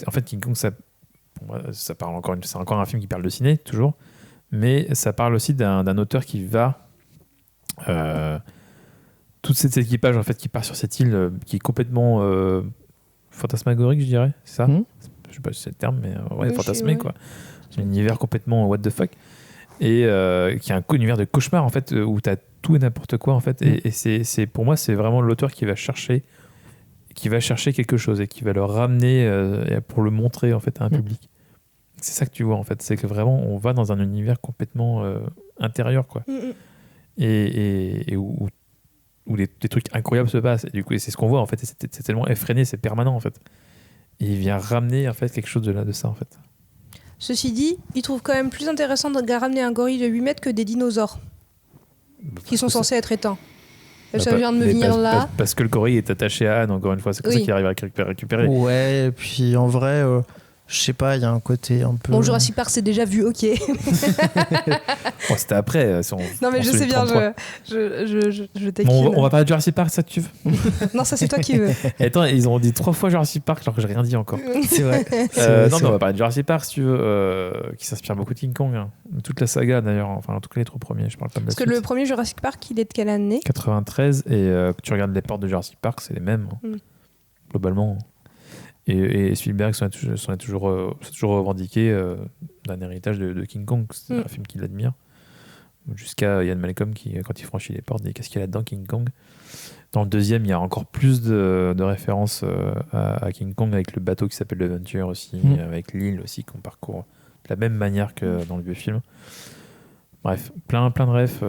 En fait, King Kong, ça parle c'est encore un film qui parle de ciné, toujours, mais ça parle aussi d'un auteur qui va... tout cet équipage, en fait, qui part sur cette île, qui est complètement fantasmagorique, je dirais, c'est ça Je sais pas si c'est le terme, mais fantasmé, quoi. C'est un univers complètement what the fuck, et qui est un univers de cauchemar, en fait, où t'as tout et n'importe quoi, en fait, et c'est pour moi, c'est vraiment l'auteur qui va chercher quelque chose et qui va le ramener pour le montrer en fait à un public. C'est ça que tu vois en fait, c'est que vraiment on va dans un univers complètement intérieur quoi. Et où des trucs incroyables se passent. Et du coup, c'est ce qu'on voit en fait, et c'est tellement effréné, c'est permanent en fait. Et il vient ramener en fait quelque chose de ça en fait. Ceci dit, il trouve quand même plus intéressant de ramener un gorille de 8 mètres que des dinosaures qui sont censés être éteints. Ça vient de me venir là. Parce que le gorille est attaché à Anne, encore une fois, c'est comme ça qu'il arrive à récupérer. Ouais, et puis en vrai, je sais pas, il y a un côté un peu... Bon, Jurassic Park, c'est déjà vu, ok. C'était après. Non, mais je sais bien, je taquine. Bon, on va parler de Jurassic Park, ça tu veux? Non, ça c'est toi qui veux. Attends, ils ont dit 3 fois Jurassic Park alors que j'ai rien dit encore. C'est vrai. Non, mais on va parler de Jurassic Park, si tu veux, qui s'inspire beaucoup de King Kong. Hein. Toute la saga d'ailleurs, enfin en tout cas les 3 premiers, je parle pas de la suite. Parce que le premier Jurassic Park, il est de quelle année? 93, et tu regardes les portes de Jurassic Park, c'est les mêmes, globalement. Et Spielberg s'en est toujours revendiqué d'un héritage de King Kong. C'est un film qu'il admire. Jusqu'à Ian Malcolm qui, quand il franchit les portes, dit qu'est-ce qu'il y a là-dedans, King Kong. Dans le deuxième, il y a encore plus de références à King Kong, avec le bateau qui s'appelle l'Adventure aussi, avec l'île aussi qu'on parcourt de la même manière que dans le vieux film. Bref, plein de refs.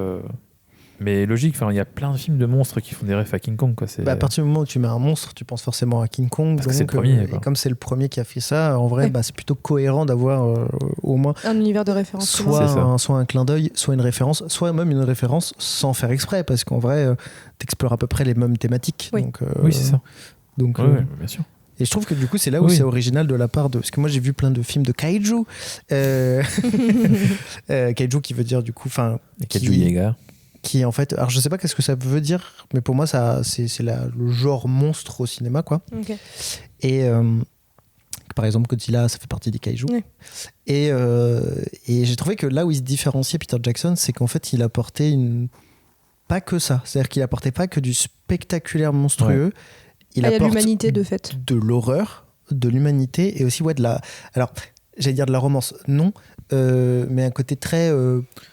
Mais logique, il y a plein de films de monstres qui font des refs à King Kong. Quoi. À partir du moment où tu mets un monstre, tu penses forcément à King Kong. Parce que c'est le premier. Et comme c'est le premier qui a fait ça, en vrai, c'est plutôt cohérent d'avoir au moins un univers de référence. Soit un clin d'œil, soit une référence, soit même une référence sans faire exprès, parce qu'en vrai, t'explores à peu près les mêmes thématiques. Oui, donc, oui c'est ça. Donc, bien sûr. Et je trouve que du coup, c'est là où c'est original de la part de... Parce que moi, j'ai vu plein de films de kaiju. Kaiju qui veut dire du coup... Kaiju Yega. qui en fait, alors je sais pas qu'est-ce que ça veut dire, mais pour moi c'est le genre monstre au cinéma, quoi. Ok. Et par exemple Godzilla, ça fait partie des kaiju. Oui. Et j'ai trouvé que là où il se différenciait Peter Jackson, c'est qu'en fait il apportait pas que ça, c'est-à-dire qu'il apportait pas que du spectaculaire monstrueux. Ouais. Il y a l'humanité de fait. De l'horreur, de l'humanité et aussi de la. Alors j'allais dire de la romance, non. Mais un côté très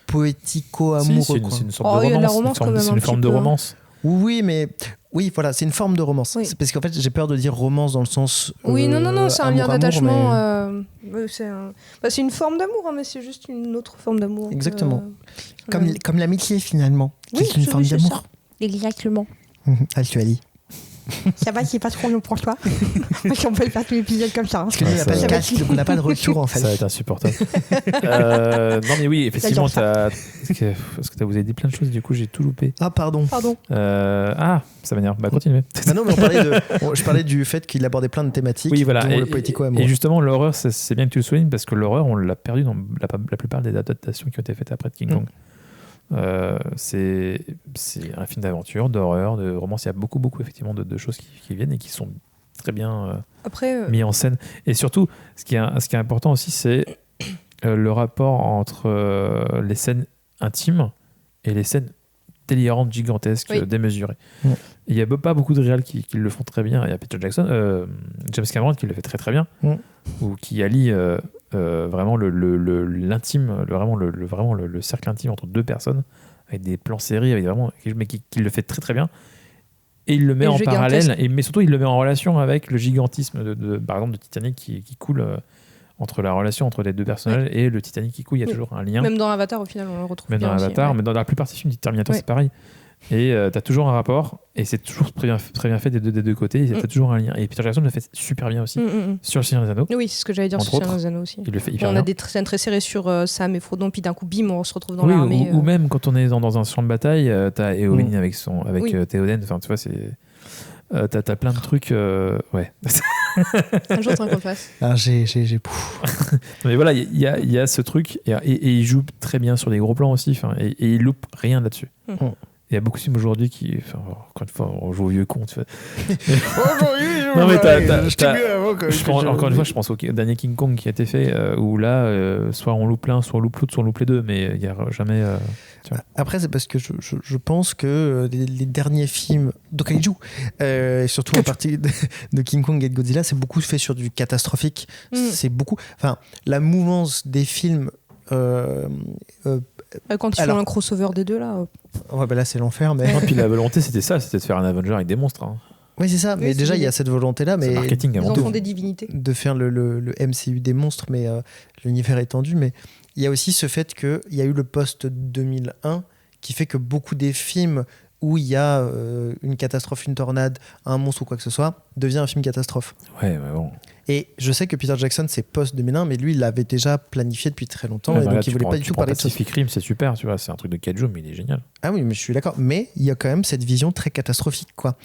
poético-amoureux. Si, quoi. c'est une sorte de Il y a de la romance. romance quand même C'est un une petit forme de peu, hein. romance. Oui, mais oui, voilà, c'est une forme de romance. Oui. C'est parce qu'en fait, j'ai peur de dire romance dans le sens. Oui, non, c'est un lien amour-amour, d'attachement. mais- C'est une forme d'amour, hein, mais c'est juste une autre forme d'amour. Exactement. Comme l'amitié finalement, qui Oui, est une forme c'est d'amour. Exactement. Actually. Ça va, c'est pas trop long pour toi. On peut le faire tous les épisodes comme ça. Hein. Parce que nous, on n'a ça pas de va. casque, donc on n'a pas de retour en fait. Ça va être insupportable. Non, mais oui, effectivement, Est-ce que vous avez dit plein de choses, du coup, j'ai tout loupé. Ah, pardon. Pardon. Ça m'énerve. Bah, continuez. Bah non, mais je parlais du fait qu'il abordait plein de thématiques, Oui, voilà. dont le poético-amour. Et justement, l'horreur, c'est bien que tu le soulignes, parce que l'horreur, on l'a perdu dans la plupart des adaptations qui ont été faites après de King Kong. C'est un film d'aventure, d'horreur, de romance. Il y a beaucoup effectivement de choses qui viennent et qui sont très bien mis en scène. Et surtout, ce qui est important aussi, c'est le rapport entre les scènes intimes et les scènes délirantes, gigantesques, Oui. démesurées. Ouais. Il n'y a pas beaucoup de réals qui le font très bien. Il y a Peter Jackson, James Cameron qui le fait très bien, ou qui allie vraiment l'intime, vraiment le cercle intime entre deux personnes, avec des plans serrés, mais qui le fait très très bien. Et il le met Et en gigantesque. parallèle, mais surtout il le met en relation avec le gigantisme par exemple de Titanic qui coule entre la relation entre les deux personnages et le Titanic qui coule. Il y a toujours un lien. Même dans Avatar, au final, on le retrouve Même bien dans aussi, Avatar, ouais. mais dans la plupart des films du Terminator, Ouais. c'est pareil. Et t'as toujours un rapport, et c'est toujours très bien fait des deux côtés, et t'as toujours un lien. Et Peter Jackson le fait super bien aussi sur Le Seigneur des Anneaux. Oui, c'est ce que j'allais dire Entre sur Seigneur autres. des Anneaux aussi. Il le fait hyper On bien. a des scènes très serrées sur Sam et Frodon, puis d'un coup, bim, on se retrouve dans Oui, l'armée. ou même quand on est dans un champ de bataille, t'as Éowyn avec Oui. Théoden, enfin tu vois, c'est. T'as plein de trucs. Ouais. Un jour, faudrait qu'on le fasse. Ah, j'ai. Mais voilà, il y a ce truc, et il joue très bien sur des gros plans aussi, et il loupe rien là-dessus. Il y a beaucoup de films aujourd'hui qui, encore une fois, on joue au vieux con. Tu vois. Non, mais encore une fois, je pense au dernier King Kong qui a été fait, où là, soit on loupe l'un, soit on loupe l'autre, soit on loupe les deux, mais il n'y a jamais. Tu vois. Après, c'est parce que je pense que les derniers films de kaiju, surtout en partie de King Kong et de Godzilla, c'est beaucoup fait sur du catastrophique. C'est beaucoup. Enfin, la mouvance des films. Quand ils font un crossover des deux, là. Ouais, bah là, c'est l'enfer. Mais... Et puis la volonté, c'était de faire un Avenger avec des monstres. Hein. Oui, c'est ça. Oui, mais c'est déjà, il y l'idée. a cette volonté-là. C'est Mais marketing Ils avant en tout. font des divinités. de faire le MCU des monstres, mais l'univers étendu. Mais il y a aussi ce fait qu'il y a eu le post-2001 qui fait que beaucoup des films où il y a une catastrophe, une tornade, un monstre ou quoi que ce soit, devient un film catastrophe. Ouais, mais bon. Et je sais que Peter Jackson, c'est post-2001, mais lui, il l'avait déjà planifié depuis très longtemps. Ouais, et bah donc, là, il voulait pas du tout parler de ça. Pacific Rim, c'est super, tu vois, c'est un truc de kaiju, mais il est génial. Ah oui, mais je suis d'accord. Mais il y a quand même cette vision très catastrophique, quoi.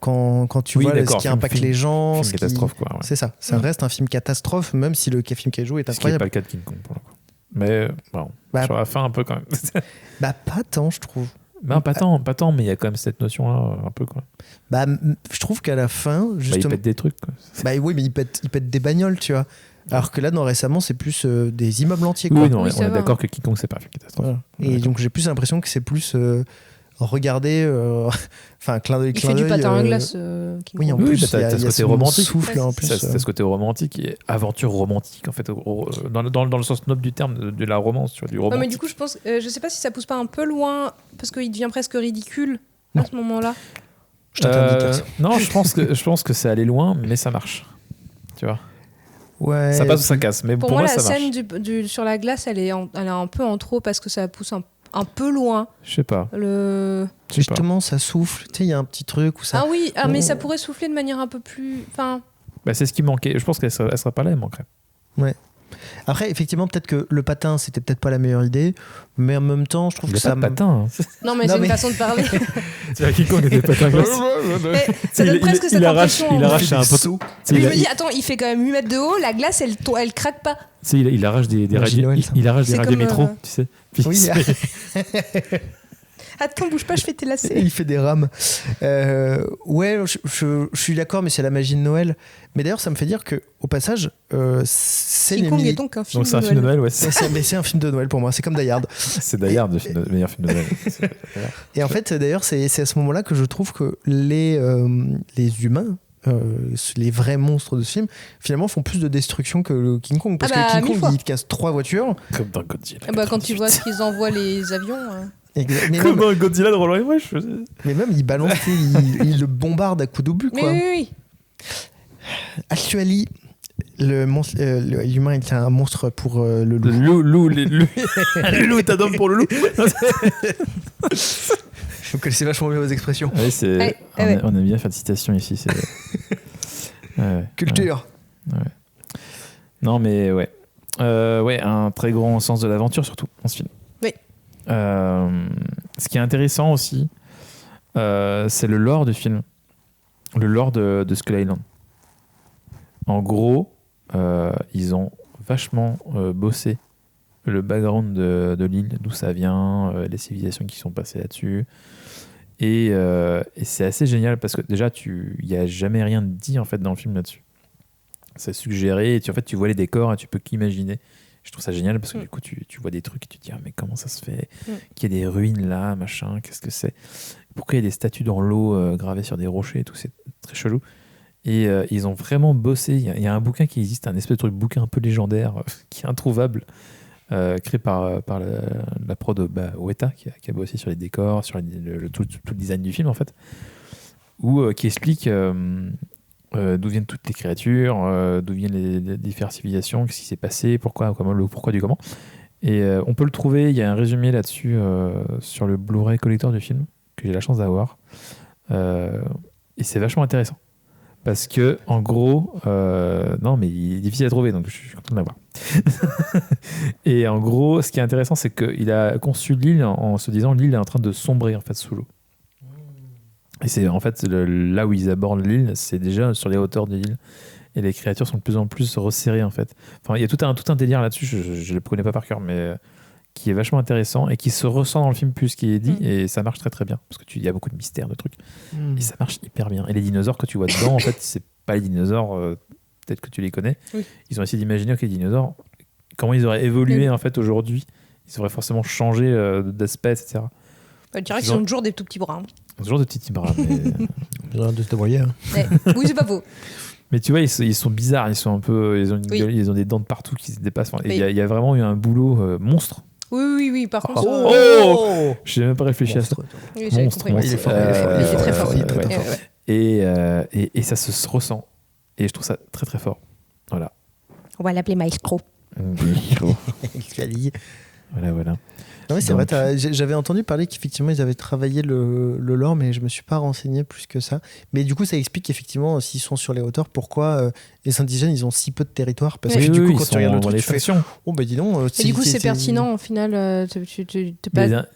Quand tu Oui, vois d'accord, ce qui impacte les gens. Film ce qui- catastrophe, quoi. Ouais. C'est ça. Ça reste un film catastrophe, même si le film kaiju est Ce qui n'est incroyable. pas le cas de King Kong, pour le coup. Mais bon, Bah, sur la fin, un peu quand même. Bah, pas tant, je trouve. Ben, pas tant, mais il y a quand même cette notion-là, un peu, quoi. Bah, je trouve qu'à la fin, Bah, il justement. pète des trucs, quoi. Bah oui, mais il pète des bagnoles, tu vois. Alors que là, dans récemment, c'est plus des immeubles entiers, quoi. Oui, non, Oui, on ça est va. d'accord que King Kong, c'est pas un film catastrophe. Voilà. Et D'accord. donc, j'ai plus l'impression que c'est plus regarder. Enfin, clin d'œil. Il fait du patin à glace. King Oui, en Kong. Oui, plus, t'as il y a ce côté ce romantique. souffle, en plus. C'est ce côté romantique et aventure romantique, en fait, dans le sens noble du terme, de la romance, tu vois, du Non, romantique. mais du coup, je pense, je sais pas si ça pousse pas un peu loin, parce qu'il devient presque ridicule Non. à ce moment-là. Je t'interdis de dire ça. Non, je pense que c'est allé loin, mais ça marche. Tu vois. Ouais. Ça passe ou ça casse, mais Pour pour moi, moi, la ça marche. scène sur la glace, elle est un peu en trop parce que ça pousse un peu loin. Je sais pas. Le... Je sais pas. Justement, ça souffle. Tu sais, il y a un petit truc où ça. Ah oui, mais ça pourrait souffler de manière un peu plus. Enfin, Bah, c'est ce qui manquait. Je pense qu'elle sera pas là, elle manquerait. Après, effectivement, peut-être que le patin, c'était peut-être pas la meilleure idée, mais en même temps, je trouve Il que n'y a ça. pas de patin. Hein. non, mais Non, c'est mais- une façon de parler. Tu vois, King Kong était patin glace. Mais ça donne presque cette impression. il arrache un poteau. Tu sais, Lui, il je a- me dis, attends, il fait quand même 8 mètres de haut, la glace, elle craque pas. tu sais, il arrache des Magie radios. Noël, ça. Il arrache des C'est radios comme, métro, tu sais. Puis Oui. c'est- Attends, bouge pas, je fais tes lacets. Il fait des rames. Ouais, je suis d'accord, mais c'est la magie de Noël. Mais d'ailleurs, ça me fait dire que, au passage, c'est King Kong est donc un film Donc c'est un de film de Noël. Noël, ouais. mais c'est un film de Noël pour moi. C'est comme Die Hard. C'est Die Hard, le meilleur film de Noël. Et en fait, d'ailleurs, c'est à ce moment-là que je trouve que les humains, les vrais monstres de ce film, finalement font plus de destruction que le King Kong. Parce que King Kong, il te casse 3 voitures. Comme dans Godzilla. Quand tu vois qu'ils envoient les avions. Mais Comme même, dans Godzilla de Roland Emmerich. mais même, il balance, il le bombarde à coups d'obus, Mais quoi. oui. Actually, l'humain est un monstre pour le loup. Le loup, le loup est un homme pour le loup. Vous connaissez vachement bien vos expressions. Ouais, Ouais. On aime bien faire des citations ici. Ouais. Culture. Ouais. Non, mais ouais. Ouais, un très grand sens de l'aventure, surtout, dans ce film. Oui. Ce qui est intéressant aussi, c'est le lore du film. Le lore de Skull Island. En gros, ils ont vachement bossé le background de l'île, d'où ça vient, les civilisations qui sont passées là-dessus. Et c'est assez génial parce que déjà, il n'y a jamais rien de dit en fait, dans le film là-dessus. C'est suggéré et en fait, tu vois les décors et tu peux qu'imaginer. Je trouve ça génial parce que du coup, tu vois des trucs et tu te dis, ah, mais comment ça se fait qu'il y ait des ruines là, machin, qu'est-ce que c'est? Pourquoi il y a des statues dans l'eau gravées sur des rochers et tout? C'est très chelou. Et ils ont vraiment bossé. Il y a un bouquin qui existe, un espèce de bouquin un peu légendaire qui est introuvable, créé par la prod Weta qui a bossé sur les décors, sur tout le design du film en fait, qui explique d'où viennent toutes les créatures, d'où viennent les différentes civilisations, qu'est-ce qui s'est passé, pourquoi du comment. Et on peut le trouver, il y a un résumé là-dessus sur le Blu-ray collector du film que j'ai la chance d'avoir. Et c'est vachement intéressant. Parce que, en gros, non, mais il est difficile à trouver, donc je suis content de l'avoir. Et en gros, ce qui est intéressant, c'est qu'il a conçu l'île en se disant l'île est en train de sombrer en fait sous l'eau. Et c'est en fait là où ils abordent l'île, c'est déjà sur les hauteurs de l'île. Et les créatures sont de plus en plus resserrées en fait. Enfin, il y a tout un délire là-dessus, je ne le connais pas par cœur, mais qui est vachement intéressant et qui se ressent dans le film plus qu'il est dit, et ça marche très très bien parce que il y a beaucoup de mystères, de trucs, et ça marche hyper bien. Et les dinosaures que tu vois dedans, en fait, c'est pas les dinosaures, peut-être que tu les connais. Oui. Ils ont essayé d'imaginer que les dinosaures, comment ils auraient évolué en fait aujourd'hui, ils auraient forcément changé d'aspect, etc. Je dirais qu'ils ont toujours des tout petits bras. Ils ont toujours des petits bras, mais de te voyer. Oui, c'est pas faux. Mais tu vois, ils sont bizarres, ils sont un peu, ils ont une gueule, ils ont des dents de partout qui se dépassent. Il y a vraiment eu un boulot monstre. Oui, par contre. Je n'ai même pas réfléchi à ça. Oui, Monstre. Il est fort. Il est très fort. Et ça se ressent. Et je trouve ça très très fort. Voilà. On va l'appeler Maestro. Voilà. Non, oui, c'est vrai, j'avais entendu parler qu'effectivement ils avaient travaillé le lore, mais je me suis pas renseigné plus que ça. Mais du coup, ça explique qu'effectivement, s'ils sont sur les hauteurs, pourquoi les indigènes ils ont si peu de territoire. Parce que du coup, quand tu regardes le truc, tu fais oh bah dis donc. Et du coup, c'est pertinent au final.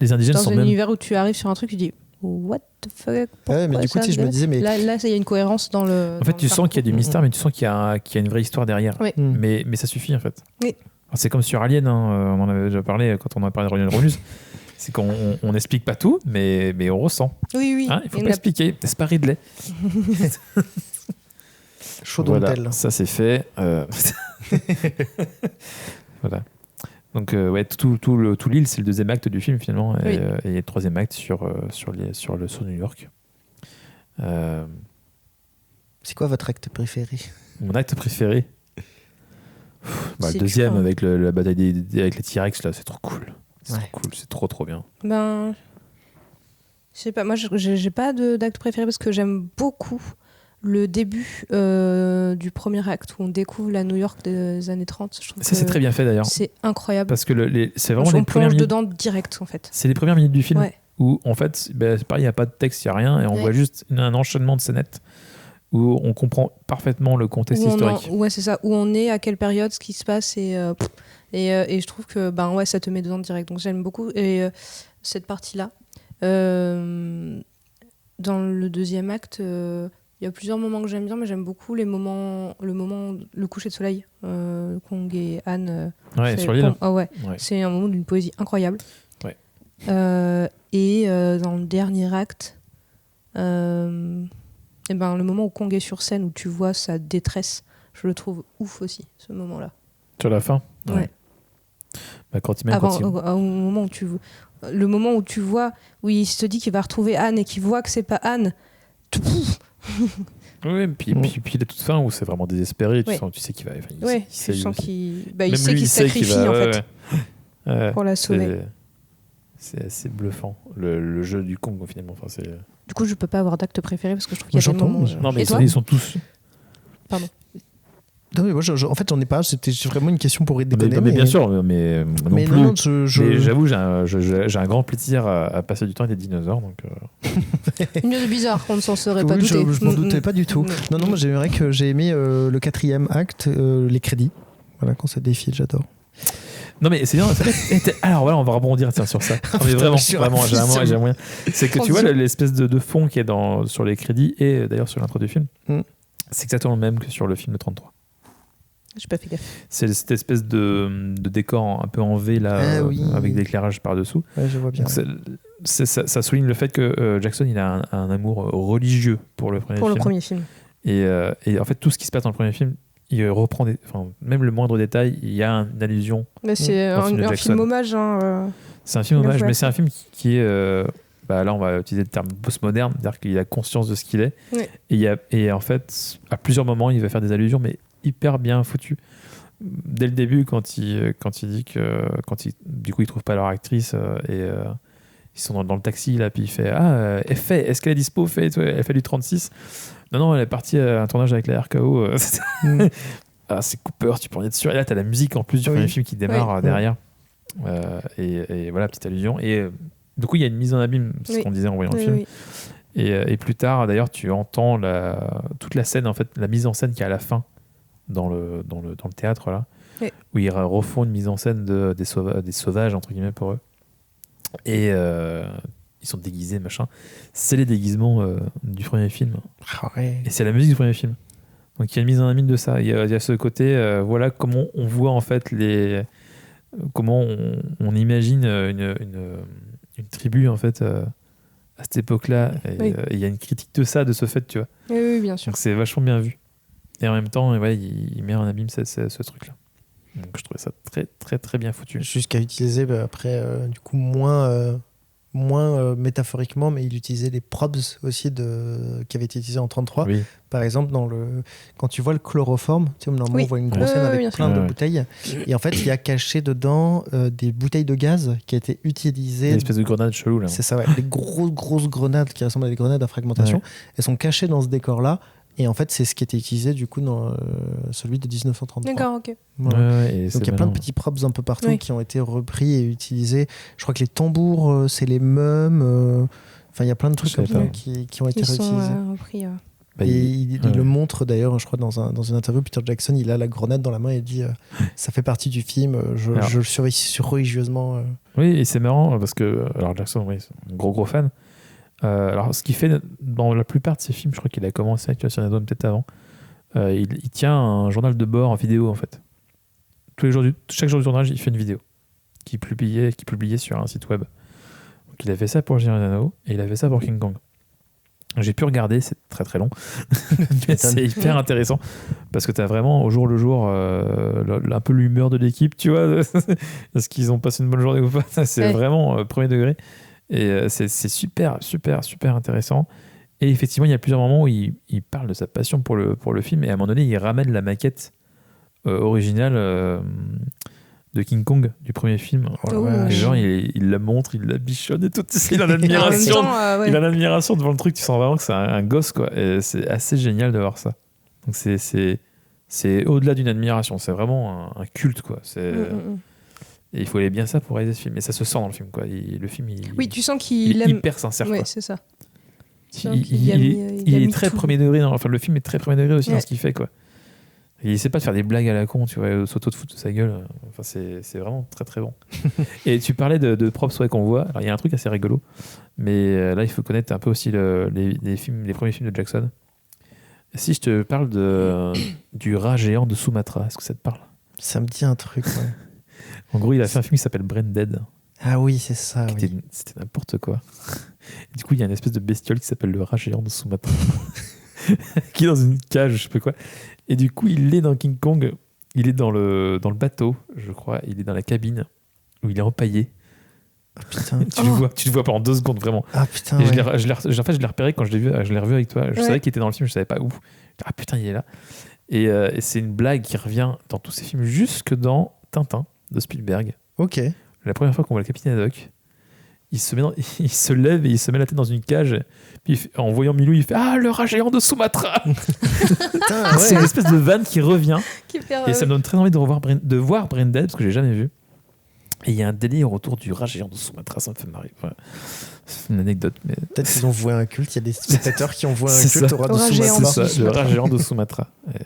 Les indigènes dans sont un même... univers où tu arrives sur un truc, tu dis what the fuck. Ouais, mais du coup, je me disais, mais là, il y a une cohérence dans le. En fait, tu sens qu'il y a du mystère, mais tu sens qu'il y a une vraie histoire derrière. Oui. Mais ça suffit en fait. Oui. C'est comme sur Alien, on en avait déjà parlé quand on a parlé de Alien Romulus. C'est qu'on n'explique pas tout, mais on ressent. Oui. Hein, il faut pas expliquer. C'est pas Ridley. Chaud dans voilà, tel. ça c'est fait. Voilà. Donc tout l'île, c'est le deuxième acte du film finalement, et le troisième acte sur New York. C'est quoi votre acte préféré? Mon acte préféré, le deuxième avec la bataille avec les T-Rex là, c'est trop cool. C'est trop cool, c'est trop bien. Ben, je sais pas, moi j'ai pas d'acte préféré parce que j'aime beaucoup le début du premier acte où on découvre la New York des années 30. Je trouve ça c'est très bien fait d'ailleurs. C'est incroyable. Parce que c'est vraiment les premières minutes dedans direct en fait. C'est les premières minutes du film où en fait, c'est pareil, il n'y a pas de texte, il n'y a rien, et on voit juste un enchaînement de scénettes où on comprend parfaitement le contexte historique. Ouais, c'est ça. Où on est, à quelle période, ce qui se passe, et je trouve que ça te met dedans direct. Donc j'aime beaucoup cette partie-là. Dans le deuxième acte, il y a plusieurs moments que j'aime bien, mais j'aime beaucoup le coucher de soleil. Kong et Anne. Sur l'île. C'est un moment d'une poésie incroyable. Ouais. Et dans le dernier acte, le moment où Kong est sur scène, où tu vois sa détresse, je le trouve ouf aussi, ce moment-là. Sur la fin. Ouais. Au moment où le moment où tu vois, où il se dit qu'il va retrouver Anne et qu'il voit que c'est pas Anne. Oui, puis la toute fin où c'est vraiment désespéré, tu sais qu'il va. Tu sens qu'il sait qu'il se sacrifie en fait pour la sauver. C'est assez bluffant le jeu du Kong finalement. Du coup, je peux pas avoir d'acte préféré parce que je trouve qu'il y a des moments. Non, mais ils sont tous. Pardon. Non, mais moi, en fait, j'en ai pas. C'était vraiment une question pour déconner. Mais bien sûr, mais non plus. Non, mais j'avoue, j'ai un grand plaisir à passer du temps avec des dinosaures. Donc, Une chose bizarre, on ne s'en serait pas douté. Je m'en doutais pas du tout. Non, moi, j'ai aimé le 4e acte, les crédits. Voilà, quand ça défile, j'adore. Non, mais c'est bien. Alors voilà, on va rebondir sur ça. Non, mais vraiment, j'ai moyen. C'est que tu vois l'espèce de fond qui est sur les crédits et d'ailleurs sur l'intro du film. C'est exactement le même que sur le film de 33. J'ai pas fait gaffe. C'est cette espèce de décor un peu en V là, avec des éclairages par-dessous. Ouais, je vois bien. Donc ça souligne le fait que Jackson il a un amour religieux pour le premier film. Et en fait, tout ce qui se passe dans le premier film, il reprend même le moindre détail, il y a une allusion. Mais c'est un film hommage. C'est un film hommage, mais c'est un film qui est. Là, on va utiliser le terme postmoderne, c'est-à-dire qu'il a conscience de ce qu'il est. Oui. Et en fait, à plusieurs moments, il va faire des allusions, mais hyper bien foutues. Dès le début, quand il dit que du coup, ils trouvent pas leur actrice et ils sont dans le taxi là, puis il fait est-ce qu'elle est dispo elle fait du 36. Non, elle est partie à un tournage avec la RKO. C'est Cooper, tu peux en être sûr. Et là, t'as la musique en plus du premier film qui démarre derrière. Et voilà, petite allusion. Et du coup, il y a une mise en abîme, c'est ce qu'on disait en voyant le film. Oui. Et plus tard, d'ailleurs, tu entends toute la scène, en fait, la mise en scène qui est à la fin dans le théâtre là, où ils refont une mise en scène des sauvages entre guillemets pour eux. Et ils sont déguisés, machin. C'est les déguisements du premier film. Et c'est la musique du premier film. Donc il y a une mise en abîme de ça. Il y a ce côté, voilà comment on voit en fait comment on imagine une tribu en fait à cette époque-là. Et il y a une critique de ça, de ce fait, tu vois. Oui, bien sûr. Donc c'est vachement bien vu. Et en même temps, il met en abîme ce truc-là. Donc je trouvais ça très, très, très bien foutu. Jusqu'à utiliser après, du coup, moins métaphoriquement, mais il utilisait les props aussi qui avaient été utilisés en 33. Oui. Par exemple, quand tu vois le chloroforme, tu sais, normalement on voit une grosse scène avec plein de bouteilles. Et en fait, il y a caché dedans des bouteilles de gaz qui a été utilisées. Une espèce de grenade chelou là. C'est ça, ouais. Des grosses grenades qui ressemblent à des grenades à fragmentation. Ouais. Elles sont cachées dans ce décor-là. Et en fait, c'est ce qui était utilisé du coup dans celui de 1933. D'accord, ok. Voilà. Donc il y a plein de petits props un peu partout qui ont été repris et utilisés. Je crois que les tambours, c'est les mêmes. Enfin, il y a plein de trucs comme ça qui ont été réutilisés. Repris, et il le montre d'ailleurs, je crois, dans une interview. Peter Jackson, il a la grenade dans la main et dit ça fait partie du film, je le surveille religieusement. Oui, et c'est marrant parce que Jackson, c'est un gros fan. Alors, ce qu'il fait dans la plupart de ses films, je crois qu'il a commencé avec Sur Nadone peut-être avant, il tient un journal de bord en vidéo en fait. Chaque jour du tournage, il fait une vidéo qu'il publiait sur un site web. Donc, il a fait ça pour Giordano et il a fait ça pour King Kong. J'ai pu regarder, c'est très très long, mais c'est hyper intéressant parce que tu as vraiment au jour le jour un peu l'humeur de l'équipe, tu vois, est-ce qu'ils ont passé une bonne journée ou pas, c'est vraiment premier degré. Et c'est super, super, super intéressant. Et effectivement, il y a plusieurs moments où il parle de sa passion pour le film. Et à un moment donné, il ramène la maquette originale de King Kong, du premier film. Et genre, il la montre, il la bichonne et tout. Il a l'admiration. Il a l'admiration devant le truc. Tu sens vraiment que c'est un gosse, quoi. Et c'est assez génial de voir ça. Donc c'est au-delà d'une admiration. C'est vraiment un culte, quoi. Et il faut aller bien ça pour réaliser ce film. Et ça se sent dans le film, quoi. Le film, tu sens qu'il aime... hyper sincère. Oui, quoi. c'est ça. Il est très premier degré. Enfin, le film est très premier degré aussi dans ce qu'il fait, quoi. Et il essaie pas de faire des blagues à la con, tu vois, s'auto de foutre de sa gueule. Enfin, c'est vraiment très très bon. Et tu parlais de props qu'on voit. Alors, il y a un truc assez rigolo. Mais là, il faut connaître un peu aussi les premiers films de Jackson. Si je te parle du rat géant de Sumatra, est-ce que ça te parle ? Ça me dit un truc, ouais. En gros, il a fait un film qui s'appelle Brain Dead. Ah oui, c'est ça. Oui. C'était n'importe quoi. Du coup, il y a une espèce de bestiole qui s'appelle le rat géant de Sumatra, qui est dans une cage, je sais pas quoi. Et du coup, il est dans King Kong, il est dans le bateau, je crois, il est dans la cabine, où il est empaillé. Ah, putain. Tu le vois pendant 2 secondes, vraiment. Ah putain. Et Ouais. en fait, je l'ai repéré quand je l'ai revu avec toi. Je savais qu'il était dans le film, je savais pas où. Ah putain, il est là. Et c'est une blague qui revient dans tous ces films, jusque dans Tintin de Spielberg. Ok. La première fois qu'on voit le capitaine Haddock, il se lève et il se met la tête dans une cage. Puis en voyant Milou, il fait Ah, le rat géant de Sumatra. Putain, C'est une ouais. espèce de vanne qui revient. Qui fait, Et ça me donne très envie de voir Braindead, parce que j'ai jamais vu. Et il y a un délire autour du rat géant de Sumatra, ça me fait marrer. Voilà. C'est une anecdote, mais Peut-être qu'ils ont voué un culte. Il y a des spectateurs qui ont voué un C'est culte ça. au rat de Au rat géant. Sumatra. c'est ça, le rat géant de Sumatra. Et,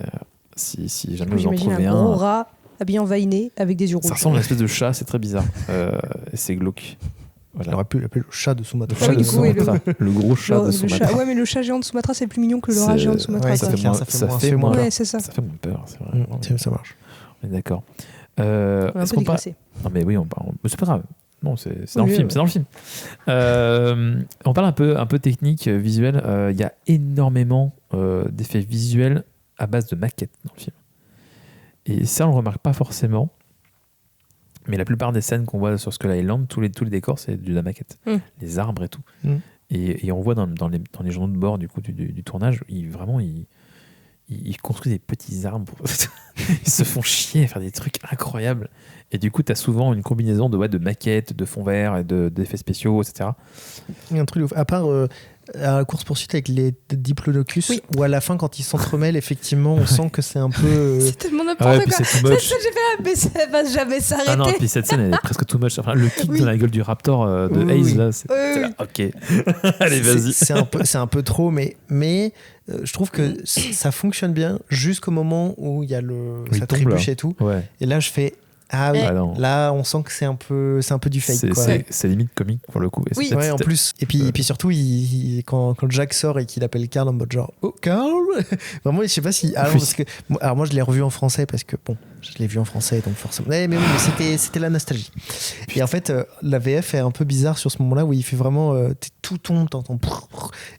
si jamais vous en J'imagine trouvez un gros un, rat habillé en vainé avec des yeux rouges. ça ressemble à une espèce de chat, c'est très bizarre. Et c'est glauque. On Voilà. aurait pu l'appeler le chat de Sumatra. Ah oui, de du coup, oui, Sumatra. Le gros chat de Le Sumatra. chat- ouais, mais le chat géant de Sumatra, c'est plus mignon que le rat C'est- géant de Sumatra. ouais, quoi. c'est clair, ça fait moins peur. Ouais, c'est ça. Ça fait moins peur, c'est vrai. Ça marche. On est d'accord. On est un Est-ce peu qu'on parle... dégraissé. Non mais oui, on parle... mais c'est pas grave. Non, c'est dans Oui, le film. ouais. C'est dans le film. On parle un peu technique, visuel. Il y a énormément d'effets visuels à base de maquettes dans le film. Et ça, on le remarque pas forcément. Mais la plupart des scènes qu'on voit sur Skull Island, tous les décors, c'est de la maquette. Mm. Les arbres et tout. Mm. Et on voit dans les journaux de bord du tournage, ils construisent des petits arbres. Ils se font chier à faire des trucs incroyables. Et du coup, tu as souvent une combinaison de maquettes, de fonds verts et d'effets spéciaux, etc. Il y a un truc de ouf. À part à la course-poursuite avec les diplodocus, Oui. où à la fin, quand ils s'entremêlent, effectivement, on sent que c'est un peu. C'est tellement Ah n'importe ouais, puis quoi. c'est too Cette much. scène, j'ai fait mais ça va jamais s'arrêter. Ah non, puis cette scène, elle est presque too much. Enfin, le kick Oui. dans la gueule du raptor de Oui, Hayes, oui. là, c'est Oui, là, ok. Allez, vas-y. C'est un peu trop, mais je trouve que ça fonctionne bien jusqu'au moment où il y a Il ça tombe, trébuche là. et tout. Ouais. Et là, je fais ah oui, Ah non. là, on sent que c'est un peu du fake. Quoi. C'est limite comique pour le coup. Et c'est Oui. peut-être- Ouais, en plus. Et puis surtout, quand Jack sort et qu'il appelle Carl en mode genre oh Carl, vraiment, je sais pas si. Alors, Oui. parce que alors moi, je l'ai revu en français parce que bon, je l'ai vu en français donc forcément. Mais oui, mais c'était la nostalgie. Et en fait, la VF est un peu bizarre sur ce moment-là où il fait vraiment tout tombe, t'entends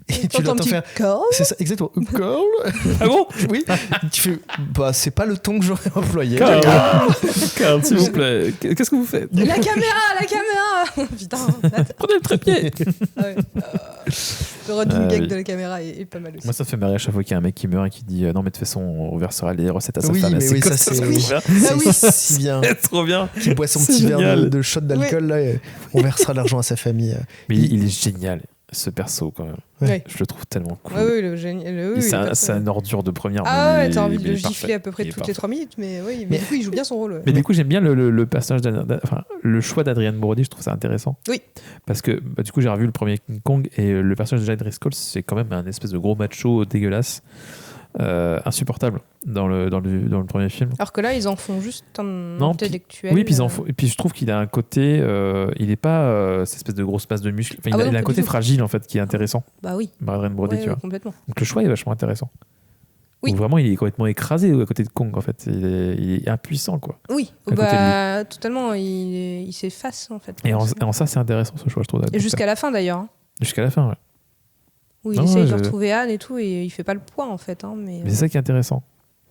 et tu T'entends un l'entends petit faire. corps. C'est ça, exactement. Carl. Ah bon? Oui. Tu fais bah c'est pas le ton que j'aurais employé. Carl, Carl, s'il vous plaît, qu'est-ce que vous faites? La caméra Putain, Prenez le trépied. ouais. Le running gag oui. de la caméra est pas mal aussi. Moi, ça me fait marrer à chaque fois qu'il y a un mec qui meurt et qui dit non, mais de toute façon, on reversera les recettes à sa Oui, femme. mais oui, ça, c'est- trop oui. bien. Ah oui. C'est si bien. C'est trop bien. Qui boit son C'est petit verre génial. de shot d'alcool là, et on versera l'argent à sa famille. Mais il est génial, ce perso, quand même. Ouais. Je le trouve tellement cool. Ouais, oui, le génie. Oui, C'est un ordure de première. Ah mais ouais, t'as envie de mais le il est parfait. gifler à peu près Il est toutes les parfait. 3 minutes, mais oui, mais Mais- du coup, il joue bien son rôle. Mais du coup, j'aime bien le personnage enfin, le choix d'Adrian Brody, je trouve ça intéressant. Oui. Parce que du coup, j'ai revu le premier King Kong et le personnage de Jane Driscoll, c'est quand même un espèce de gros macho dégueulasse, insupportable dans le premier film. Alors que là, ils en font juste un Non, intellectuel. Oui, puis, et puis je trouve qu'il a un côté, il n'est pas cette espèce de grosse masse de muscles. Enfin, Ah bah non, il a un pas côté du tout. fragile en fait qui est intéressant. Bah oui, Adrian Brody, ouais, tu vois. complètement. Donc le choix est vachement intéressant. Oui. Donc, vraiment, il est complètement écrasé à côté de Kong en fait. Il est impuissant quoi. Oui, À côté bah totalement, il s'efface en fait. Et en ça, c'est intéressant ce choix, je trouve. Et jusqu'à la fin d'ailleurs. Hein, Jusqu'à la fin, ouais. où il Non, essaye ouais, de je- retrouver Anne et tout, et il fait pas le poids en fait. Hein, mais Mais c'est ça qui est intéressant.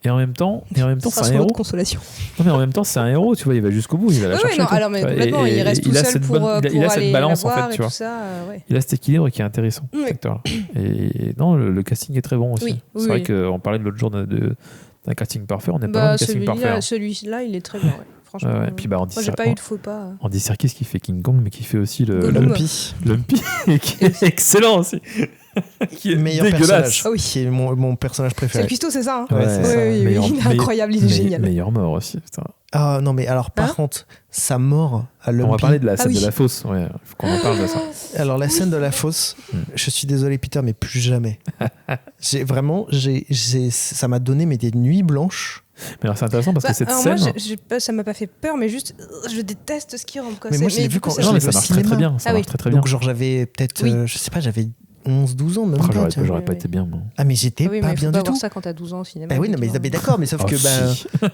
Et en même temps, ça c'est sera un son héros. autre consolation. Non, mais en même temps, c'est un héros, tu vois, il va jusqu'au bout, il va la Ouais, chercher. non, et tout. alors mais Tu vois, complètement, et il reste tout il a seul cette pour, bonne- il pour a cette aller balance la en voir fait, et tu vois. tout ça. Ouais. Il a cet équilibre qui est intéressant, Oui. cet acteur-là. Et non, le casting est très bon aussi. Oui, C'est oui, vrai oui. qu'on parlait de l'autre jour d'un casting parfait, on n'est pas Bah, loin du casting parfait. hein. celui-là, il est très bien. Ouais. Franchement, Ouais, ouais. Puis bah, moi j'ai pas eu de faux pas. Andy Serkis qui fait King Kong, mais qui fait aussi Gollum. Lumpy, Lumpy, qui est excellent aussi. qui est meilleur dégueulasse. personnage, Ah oui. qui est mon personnage C'est préféré. le cuistot, c'est ça. Hein Ouais, c'est ça. Oui, Meilleur- il est incroyable, il est génial. Meilleure mort aussi. Putain. Ah non, mais alors par Hein contre, sa mort à Lumpy. On va parler de la Ah scène oui. de la fosse. Ouais, faut qu'on en parle de ça. Alors la scène de la fosse, je suis désolé Peter, mais plus jamais. Ça m'a donné mais des nuits blanches. Mais alors c'est intéressant parce Bah, que cette alors scène. moi, ça m'a pas fait peur, mais juste, je déteste ce qui rentre. Quoi. Mais moi, je l'ai du vu coup, quand- ça- Non, je mais l'ai ça vu au marche très cinéma. très bien. Ça Ah marche oui. très très bien. Donc genre j'avais peut-être, Oui. je sais pas, j'avais 11-12 ans même Oh, pas. j'aurais tu vois. j'aurais Ouais, pas ouais. été bien, moi. Ah mais j'étais Ah oui, pas mais bien faut pas du voir tout. ça quand t'as 12 ans au cinéma. Bah oui, non, mais effectivement. d'accord, mais sauf Oh, que si. bah,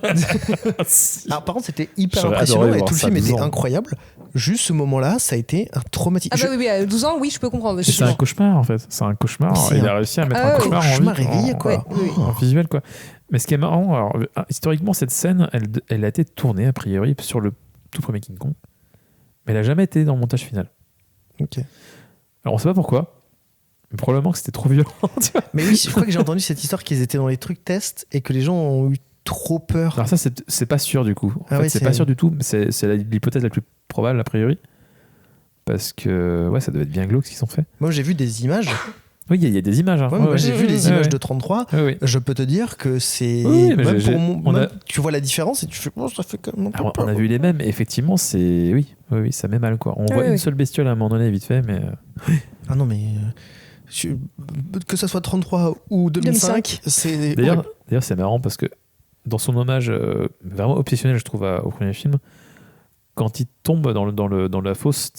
alors par contre c'était hyper J'aurais impressionnant adoré et voir tout le ça film à 12 était ans. incroyable. juste ce moment-là, ça a été un traumatisme. Ah bah oui, à 12 ans, oui, je peux comprendre. C'est un cauchemar en fait. C'est un cauchemar. Il a réussi à mettre un cauchemar éveillé, quoi. En visuel, quoi. Mais ce qui est marrant, alors, historiquement, cette scène, elle a été tournée, a priori, sur le tout premier King Kong. Mais elle n'a jamais été dans le montage final. Ok. Alors, on ne sait pas pourquoi. Mais probablement que c'était trop violent. Mais oui, je crois que j'ai entendu cette histoire qu'ils étaient dans les trucs tests et que les gens ont eu trop peur. Alors ça, c'est pas sûr du coup. En fait, c'est pas sûr du tout. C'est l'hypothèse la plus probable, a priori. Parce que ouais, ça devait être bien glauque ce qu'ils ont fait. Moi, j'ai vu des images. Oui, il y a des images. Hein. Moi, j'ai vu les images de 33. Je peux te dire que c'est... tu vois la différence et tu fais... ça fait quand même on a vu les mêmes. Effectivement, c'est... Oui, ça met mal, quoi. On voit une seule bestiole à un moment donné, vite fait, mais... Ah non, mais... que ça soit 33 ou 2005, c'est... D'ailleurs, c'est marrant parce que dans son hommage vraiment obsessionnel, je trouve, au premier film, quand il tombe dans la fosse,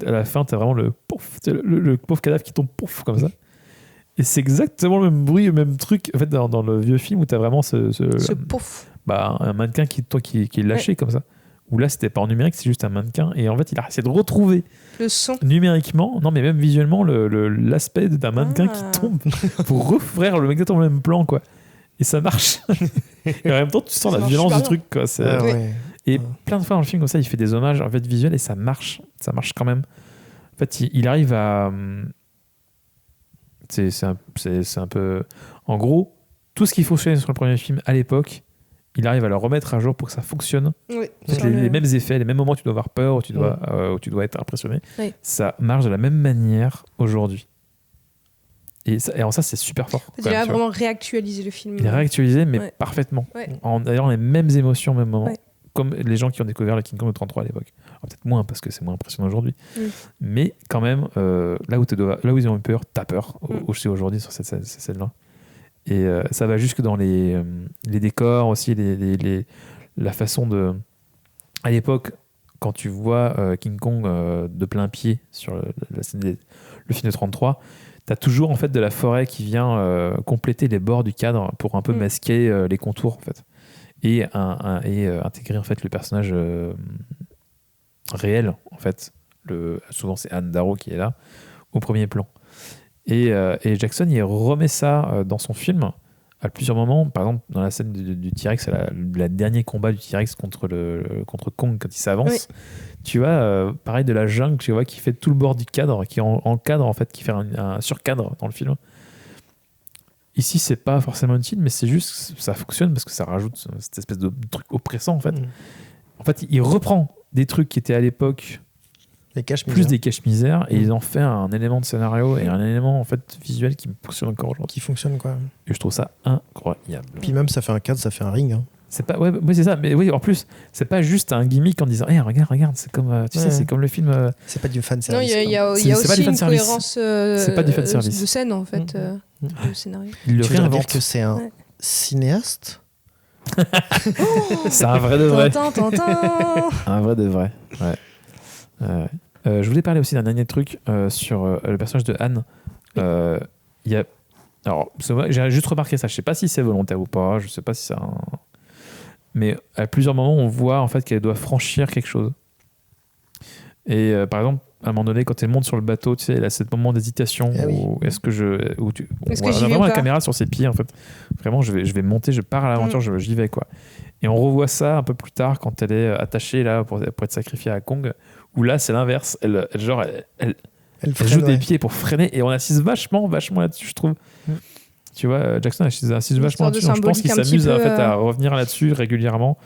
à la fin, t'as vraiment le pouf, le pauvre cadavre qui tombe pouf, comme ça. Et c'est exactement le même bruit, le même truc. En fait, dans le vieux film où t'as vraiment ce pouf. Un mannequin qui est lâché comme ça. Où là, c'était pas en numérique, c'est juste un mannequin. Et en fait, il a essayé de retrouver le son numériquement, non mais même visuellement, l'aspect d'un mannequin qui tombe pour refaire le exactement le même plan, quoi. Et ça marche. Et en même temps, tu sens la violence du truc, quoi. Et plein de fois dans le film comme ça, il fait des hommages en fait visuels et ça marche quand même. En fait, il arrive à c'est un peu en gros tout ce qui fonctionnait sur le premier film à l'époque, il arrive à le remettre à jour pour que ça fonctionne. Oui, les mêmes effets, les mêmes moments où tu dois avoir peur, où tu dois être impressionné, ça marche de la même manière aujourd'hui. Et en ça, c'est super fort. Il a vraiment réactualisé le film. Il a réactualisé, mais parfaitement. En ayant les mêmes émotions au même moment. Comme les gens qui ont découvert le King Kong de 33 à l'époque. Alors, peut-être moins, parce que c'est moins impressionnant aujourd'hui. Mais quand même, là où ils ont eu peur, t'as peur aussi aujourd'hui sur ces scènes-là. Et ça va jusque dans les décors aussi, la façon de... À l'époque, quand tu vois King Kong de plein pied sur le film de 33, t'as toujours en fait de la forêt qui vient compléter les bords du cadre pour un peu masquer les contours en fait. Et intégrer en fait le personnage réel en fait. Souvent c'est Anne Darrow qui est là au premier plan. Et Jackson il remet ça dans son film à plusieurs moments. Par exemple dans la scène du T-Rex, la dernier combat du T-Rex contre Kong quand il s'avance. Tu vois pareil de la jungle, tu vois qui fait tout le bord du cadre, qui encadre en fait, qui fait un surcadre dans le film. Ici, c'est pas forcément utile, mais c'est juste ça fonctionne parce que ça rajoute cette espèce de truc oppressant en fait. En fait, il reprend des trucs qui étaient à l'époque plus des cache-misères et il en fait un élément de scénario et un élément en fait visuel qui fonctionne encore aujourd'hui. Qui fonctionne quoi. Et je trouve ça incroyable. Puis même ça fait un cadre, ça fait un ring. Hein. C'est pas c'est ça, mais oui en plus c'est pas juste un gimmick en disant regarde c'est comme tu sais c'est comme le film. C'est pas du fan service. Non il y a aussi une cohérence c'est pas du fan service de scène en fait. Le scénario. Il le réinvente que c'est un cinéaste. C'est un vrai de vrai. Un vrai de vrai. Ouais. Je voulais parler aussi d'un dernier truc sur le personnage de Anne. Il y a alors j'ai juste remarqué ça. Je sais pas si c'est volontaire ou pas. Je sais pas si c'est un. Mais à plusieurs moments on voit en fait qu'elle doit franchir quelque chose. Et par exemple. À un moment donné, quand elle monte sur le bateau, tu sais, elle a ce moment d'hésitation où on a vraiment la caméra sur ses pieds en fait. Vraiment, je vais monter, je pars à l'aventure, j'y vais quoi. Et on revoit ça un peu plus tard quand elle est attachée là pour être sacrifiée à Kong, où là c'est l'inverse. Elle joue des pieds pour freiner et on assiste vachement là-dessus, je trouve. Tu vois, Jackson assiste vachement là-dessus. Donc je pense qu'il s'amuse en fait à revenir là-dessus régulièrement.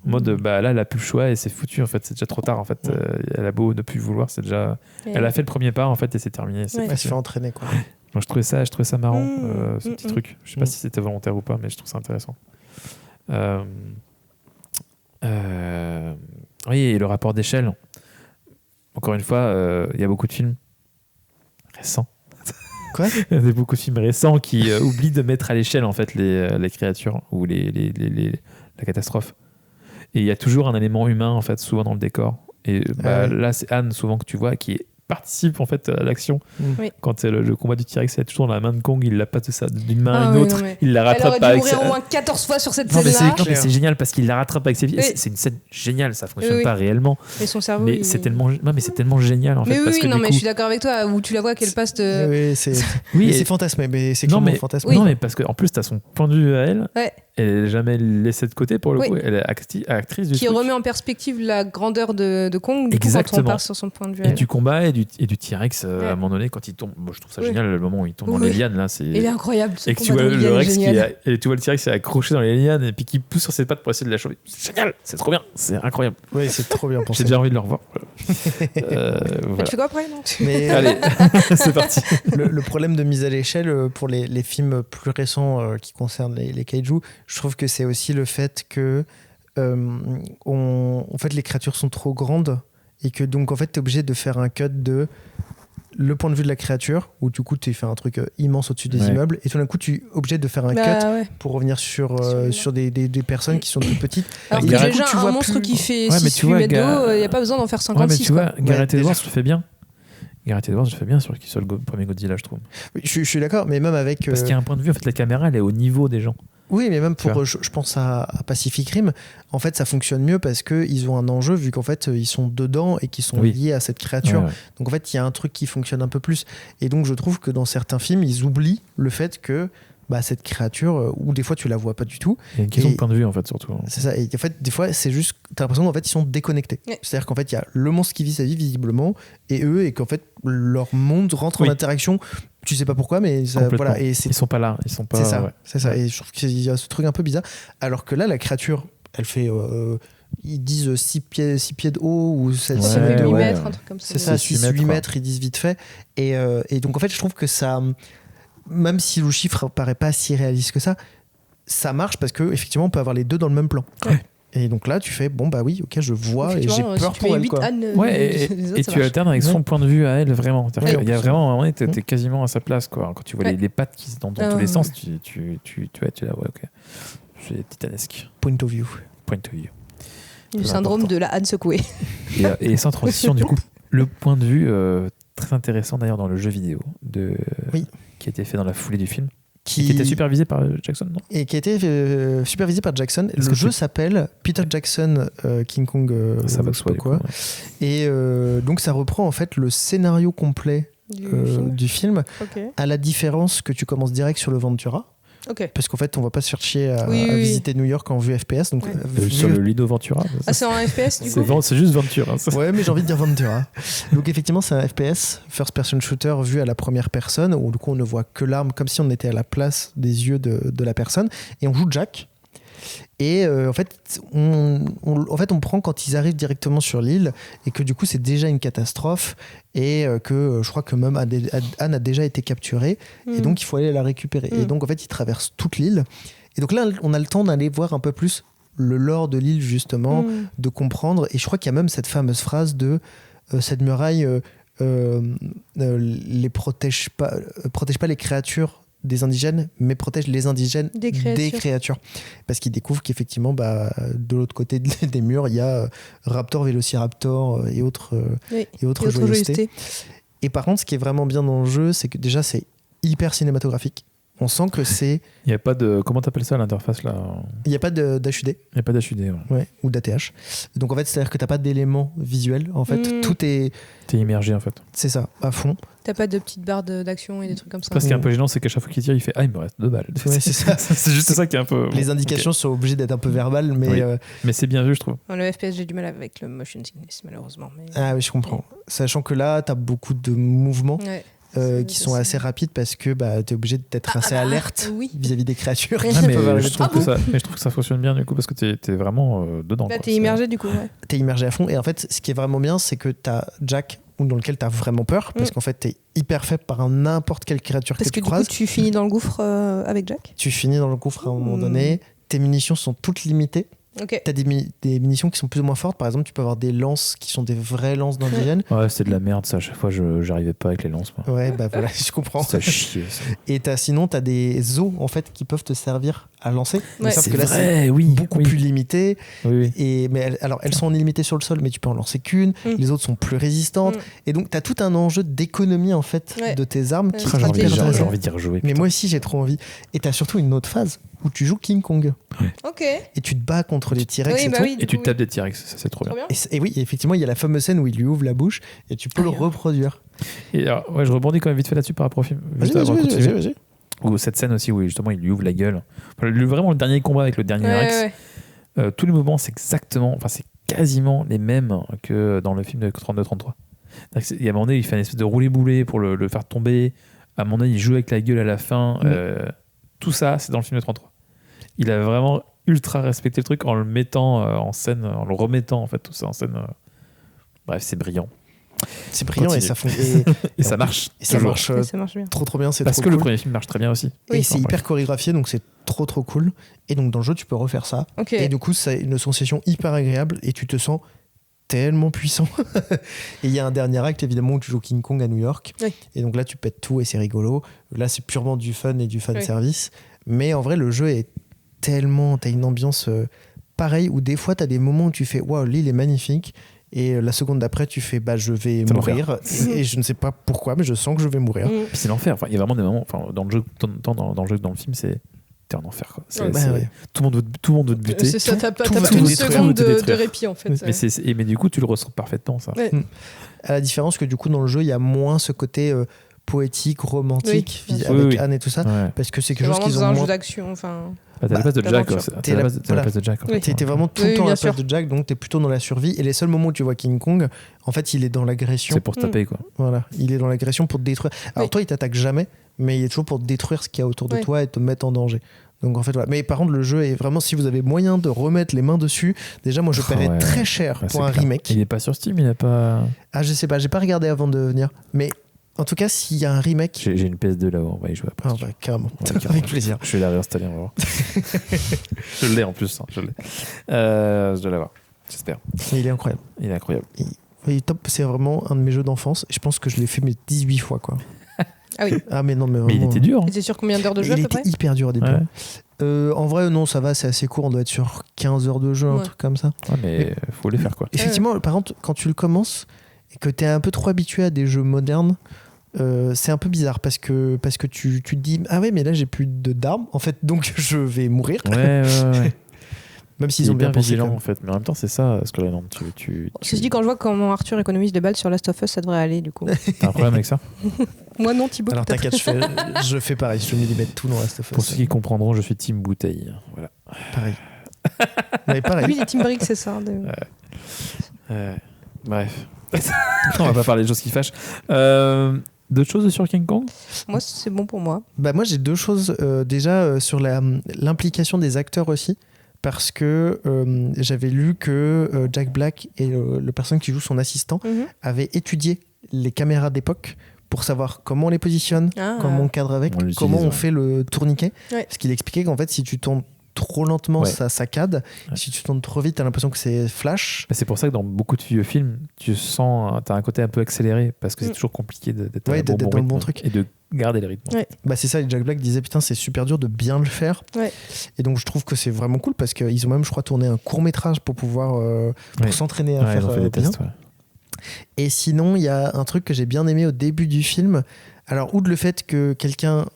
En mode là elle a plus le choix et c'est foutu en fait, c'est déjà trop tard en fait. Elle a beau ne plus vouloir, c'est déjà elle a fait le premier pas en fait et c'est terminé. Elle se fait entraîner quoi. Donc je trouvais ça marrant ce petit truc. Je sais pas si c'était volontaire ou pas, mais je trouve ça intéressant. Oui, et le rapport d'échelle. Encore une fois, il y a beaucoup de films récents. Quoi ? Il y a beaucoup de films récents qui oublient de mettre à l'échelle en fait les créatures ou la catastrophe. Et il y a toujours un élément humain en fait souvent dans le décor. Et là c'est Anne souvent que tu vois qui est participe en fait à l'action. Oui. Quand le combat du T-Rex est toujours dans la main de Kong, il la passe d'une main à une oui, autre, non, mais- il la Elle rattrape aurait dû avec mourir sa... au moins 14 fois sur cette Non mais, scène-là. c'est génial parce qu'il la rattrape avec ses pieds. Oui. C'est une scène géniale, ça fonctionne Oui. pas réellement, Mais son cerveau. mais il- c'est tellement génial en fait Mais parce oui, que non, du mais coup... je suis d'accord avec toi, où tu la vois qu'elle passe de. Oui, c'est Oui, mais et- c'est fantasmé, mais c'est Non, clairement mais- fantasmé. Oui. Non mais parce qu'en plus t'as son point de vue à elle, Ouais. elle est jamais laissée de côté pour le Oui. coup, elle est actrice du Qui truc. remet en perspective la grandeur de Kong, du coup, quand Exactement. on part sur son point de vue. Et du combat et du T-Rex Ouais. à un moment donné quand il tombe, moi je trouve ça Oui. génial le moment où il tombe dans Oui. les lianes là, c'est Il est incroyable. Ce et que tu combat vois dans le Liliane est Rex génial. et tu vois le T-Rex qui est accroché dans les lianes et puis qui pousse sur ses pattes pour essayer de la choper. C'est génial, c'est trop bien, c'est incroyable. Oui, c'est trop bien pensé. J'ai déjà envie de le revoir. Mais Voilà. tu fais quoi après, non Mais Allez, c'est parti. le problème de mise à l'échelle pour les films plus récents qui concernent les kaiju, je trouve que c'est aussi le fait que en fait, les créatures sont trop grandes et que donc en fait tu es obligé de faire un cut de le point de vue de la créature où du coup tu fais un truc immense au-dessus des Ouais. immeubles et tout d'un coup tu es obligé de faire un cut Bah ouais. pour revenir sur Sur sur des personnes qui sont toutes petites. Alors Et que du coup, déjà, tu un vois monstre plus- qui fait Ouais, mais 6 tu vois, mètres Ga- d'eau, il n'y a pas besoin d'en faire Ouais, mais 56. tu vois, quoi. Gareth Ouais, Edwards déjà. le fait bien. Gareth Edwards le fait bien sur le premier Godzilla, je trouve. Oui, je suis d'accord, mais même avec Parce qu'il y a un point de vue, en fait, la caméra, elle est au niveau des gens. oui, mais même Tu vois. pour, je pense à Pacific Rim, en fait, ça fonctionne mieux parce qu'ils ont un enjeu vu qu'en fait, ils sont dedans et qu'ils sont Oui. liés à cette créature. Ouais, ouais. Donc en fait, il y a un truc qui fonctionne un peu plus. Et donc, je trouve que dans certains films, ils oublient le fait que cette créature, ou des fois, tu la vois pas du tout. Il y a une question Et- de point de vue, en fait, surtout. C'est ça. Et en fait, des fois, c'est juste, t'as l'impression qu'en fait, ils sont déconnectés. Ouais. C'est-à-dire qu'en fait, il y a le monstre qui vit sa vie visiblement et eux, et qu'en fait, leur monde rentre Oui. en interaction. Tu sais pas pourquoi, mais ça, Complètement. voilà. Et c'est Ils sont pas là. Ils sont pas. c'est ça, ouais. c'est ça. Et je trouve qu'il y a ce truc un peu bizarre. Alors que là, la créature, elle fait. Ils disent 6 pieds de haut ou 7 Ouais, Ça fait 8 ouais. mètres, un truc comme ça. C'est ça, 6 6-8 mètres, mètres, ils disent vite fait. Et donc, en fait, je trouve que ça. Même si le chiffre paraît pas si réaliste que ça marche parce que effectivement on peut avoir les deux dans le même plan. Ouais. Et donc là, tu fais bon, bah oui, ok, je vois et j'ai Effectivement, peur si tu pour mets elle. 8 Quoi. ânes, Ouais, les autres, et ça tu marche. alternes avec son point de vue à elle, vraiment. C'est-à-dire Ouais, qu'il y a en vraiment un moment, t'es Mm. quasiment à sa place, quoi. Quand tu vois Ouais. les pattes qui sont dans Ah, tous les ouais, sens, tu es là, ouais, ok. C'est titanesque. Point of view. Point of view. Le C'est syndrome important. de la âne secouée. Et sans transition, du coup, le point de vue très intéressant d'ailleurs dans le jeu vidéo Oui. qui a été fait dans la foulée du film, qui était supervisé par Jackson, non? Et qui a été supervisé par Jackson. Est-ce Le que jeu tu- s'appelle Peter Jackson King Kong. Ça va de je sais soi, pas du quoi. coup, ouais. Et donc ça reprend en fait le scénario complet du film, Ok. à la différence que tu commences direct sur le Ventura. Ok. Parce qu'en fait, on va pas se faire chier à, Oui, oui, oui. visiter New York en vue FPS. Donc, Ouais. Sur le Lido Ventura. Ah, c'est en FPS du coup C'est juste Ventura. Hein, ça. Ouais, mais j'ai envie de dire Ventura. Donc effectivement, c'est un FPS, first person shooter vu à la première personne, où du coup on ne voit que l'arme, comme si on était à la place des yeux de la personne. Et on joue Jack. Et en fait, on prend quand ils arrivent directement sur l'île et que du coup c'est déjà une catastrophe et que je crois que même Anne a déjà été capturée et donc il faut aller la récupérer. Et donc en fait, ils traversent toute l'île. Et donc là, on a le temps d'aller voir un peu plus le lore de l'île justement, de comprendre. Et je crois qu'il y a même cette fameuse phrase de cette muraille les protège pas les créatures des indigènes, mais protège les indigènes Des créatures. Parce qu'ils découvrent qu'effectivement, de l'autre côté des murs, il y a Raptor, Vélociraptor et autres joyeusetés. Et par contre, ce qui est vraiment bien dans le jeu, c'est que déjà, c'est hyper cinématographique. On sent que c'est... Il n'y a pas de... Comment t'appelles ça, l'interface, là? Il n'y a pas d'HUD. Il n'y a pas d'HUD, ouais. Ouais, ou d'ATH. Donc en fait, c'est-à-dire que tu n'as pas d'éléments visuels. En fait, tout est... T'es immergé, en fait. C'est ça, à fond. T'as pas de petites barres d'action et des trucs comme ça. Parce qu'il est un peu gênant, c'est qu'à chaque fois qu'il tire, il fait « Ah, il me reste 2 balles. » Ouais, c'est ça. C'est juste ça qui est un peu... Les indications sont obligées d'être un peu verbales, mais... Oui. Mais c'est bien vu, je trouve. Le FPS, j'ai du mal avec le motion sickness, malheureusement. Mais... Ah oui, je comprends. Sachant que là, tu as beaucoup de mouvements Ouais. qui sont assez rapides parce que tu es obligé d'être assez alerte oui. vis-à-vis des créatures. Ah, qui Ah, mais, peuvent arriver je de trouve partout. que je trouve que ça fonctionne bien, du coup, parce que t'es vraiment dedans. Là, quoi. t'es C'est- immergé du coup. Ouais. T'es immergé à fond. Et en fait, ce qui est vraiment bien, c'est que tu as Jack dans lequel tu as vraiment peur parce qu'en fait, tu es hyper faible par n'importe quelle créature Parce que que tu du coup, croises. tu finis dans le gouffre avec Jack. Tu finis dans le gouffre à un moment donné. Tes munitions sont toutes limitées. Ok. Tu as des munitions qui sont plus ou moins fortes. Par exemple, tu peux avoir des lances qui sont des vraies lances d'indigènes. Ouais, c'est de la merde, ça. À chaque fois, j'arrivais pas avec les lances, moi. Ouais, bah voilà, je comprends. Ça chier, ça. Et sinon, tu as des os en fait qui peuvent te servir à lancer. Ouais. Sauf C'est que là, vrai, oui. beaucoup plus limité. Oui. Mais elles sont illimitées sur le sol, mais tu peux en lancer qu'une. Les autres sont plus résistantes. Et donc, tu as tout un enjeu d'économie en fait de tes armes qui J'ai sera envie, hyper j'ai intéressant. envie d'y rejouer. Mais putain. moi aussi, j'ai trop envie. Et tu as surtout une autre phase où tu joues King Kong. Ok. Et tu te bats contre les T-Rex et tout. oui, Et tu tapes des T-Rex, ça c'est trop bien. Trop bien. Et oui, effectivement, il y a la fameuse scène où il lui ouvre la bouche et tu peux le reproduire. Et alors, je rebondis quand même vite fait là-dessus par rapport au film. Juste avant de continuer. Ou cette scène aussi où justement il lui ouvre la gueule. Enfin, vraiment le dernier combat avec le dernier Rex. Tous les mouvements, c'est quasiment les mêmes que dans le film de 32-33. Il y a un moment donné, il fait une espèce de roulé-boulé pour le faire tomber. À un moment donné, il joue avec la gueule à la fin. Tout ça, c'est dans le film de 33. Il a vraiment ultra respecté le truc en le mettant en scène, en le remettant en fait tout ça en scène. Bref, c'est brillant. C'est brillant et ça et ça marche. Et ça marche bien. trop bien. C'est Parce trop que cool. le premier film marche très bien aussi. Et c'est hyper chorégraphié, donc c'est trop cool. Et donc dans le jeu, tu peux refaire ça. Et du coup, c'est une sensation hyper agréable et tu te sens tellement puissant. Et il y a un dernier acte évidemment où tu joues King Kong à New York. Et donc là, tu pètes tout et c'est rigolo. Là, c'est purement du fun et du fan service. Mais en vrai, le jeu est tellement... T'as une ambiance pareille où des fois, t'as des moments où tu fais « Waouh, l'île est magnifique ». Et la seconde d'après, tu fais je vais mourir. Et je ne sais pas pourquoi, mais je sens que je vais mourir. Puis c'est l'enfer. Enfin, il y a vraiment des moments dans le jeu, dans le jeu, dans le film, t'es en enfer. Quoi. Tout le monde veut te buter. C'est ça, t'as tout pas va une te seconde détruire. de répit en fait. Mais du coup, tu le ressens parfaitement, ça. À la différence que du coup, dans le jeu, il y a moins ce côté poétique, romantique, avec Anne et tout ça. Parce que c'est quelque chose qu'ils ont un moins... jeu d'action. T'as la place de Jack. T'as la place de Jack. T'es vraiment tout le temps à la place de Jack, donc t'es plutôt dans la survie. Et les seuls moments où tu vois King Kong, en fait, il est dans l'agression. C'est pour te taper, quoi. Voilà, il est dans l'agression pour te détruire. Alors toi, il t'attaque jamais, mais il est toujours pour te détruire ce qu'il y a autour de toi et te mettre en danger. Donc en fait, voilà. Mais par contre, le jeu est vraiment, si vous avez moyen de remettre les mains dessus, déjà, moi, je paierais très cher pour un remake. Il est pas sur Steam, il a pas... Ah, je sais pas, j'ai pas regardé avant de venir. Mais en tout cas, s'il y a un remake... J'ai une PS2 là-haut, on va y jouer après. Carrément. Avec plaisir. Je vais la réinstaller, on va voir. Je l'ai en plus, je l'ai. Je dois l'avoir, j'espère. Il est incroyable. Il est incroyable. Il est top, c'est vraiment un de mes jeux d'enfance. Et je pense que je l'ai fait 18 fois, quoi. Ah oui. Ah mais non, mais vraiment... Mais il était dur. Il était sur combien d'heures de jeu à peu près ? Il était hyper dur au début. En vrai, non, ça va, c'est assez court. On doit être sur 15 heures de jeu, un truc comme ça. Ouais, mais faut les faire, quoi. Effectivement, par contre, quand tu le commences et que t'es un peu trop habitué à des jeux modernes, c'est un peu bizarre parce que tu te dis ah ouais mais là j'ai plus d'armes en fait donc je vais mourir. Ouais. Même s'ils ont bien pensé vigilant en fait, mais en même temps c'est ça ce que là, Ceci dit, quand je vois comment Arthur économise des balles sur Last of Us, ça devrait aller du coup. T'as un problème avec ça? Moi non, Thibaut. Alors t'inquiète, je fais pareil, je vais mettre tout dans Last of Us. Pour ceux qui comprendront, je suis team bouteille. Voilà. Pareil. Mais pareil. Lui, les Team Brick, c'est ça. Bref. On va pas parler de choses qui fâchent. D'autres choses sur King Kong ? Moi, c'est bon pour moi. Bah moi, j'ai deux choses. Déjà, sur l'implication des acteurs aussi. Parce que j'avais lu que Jack Black et le personne qui joue son assistant avaient étudié les caméras d'époque pour savoir comment on les positionne, comment on cadre avec, comment on fait le tourniquet. Parce qu'il expliquait qu'en fait, si tu tournes trop lentement, ça saccade. Si tu tournes trop vite, t'as l'impression que c'est flash. C'est pour ça que dans beaucoup de vieux films, t'as un côté un peu accéléré parce que c'est toujours compliqué d'être dans le bon truc et de garder le rythme. Bah c'est ça, Jack Black disait putain c'est super dur de bien le faire. Et donc je trouve que c'est vraiment cool parce qu'ils ont même je crois tourné un court-métrage pour pouvoir pour s'entraîner à faire des bien. tests, Et sinon, il y a un truc que j'ai bien aimé au début du film. Alors, outre le fait que quelqu'un,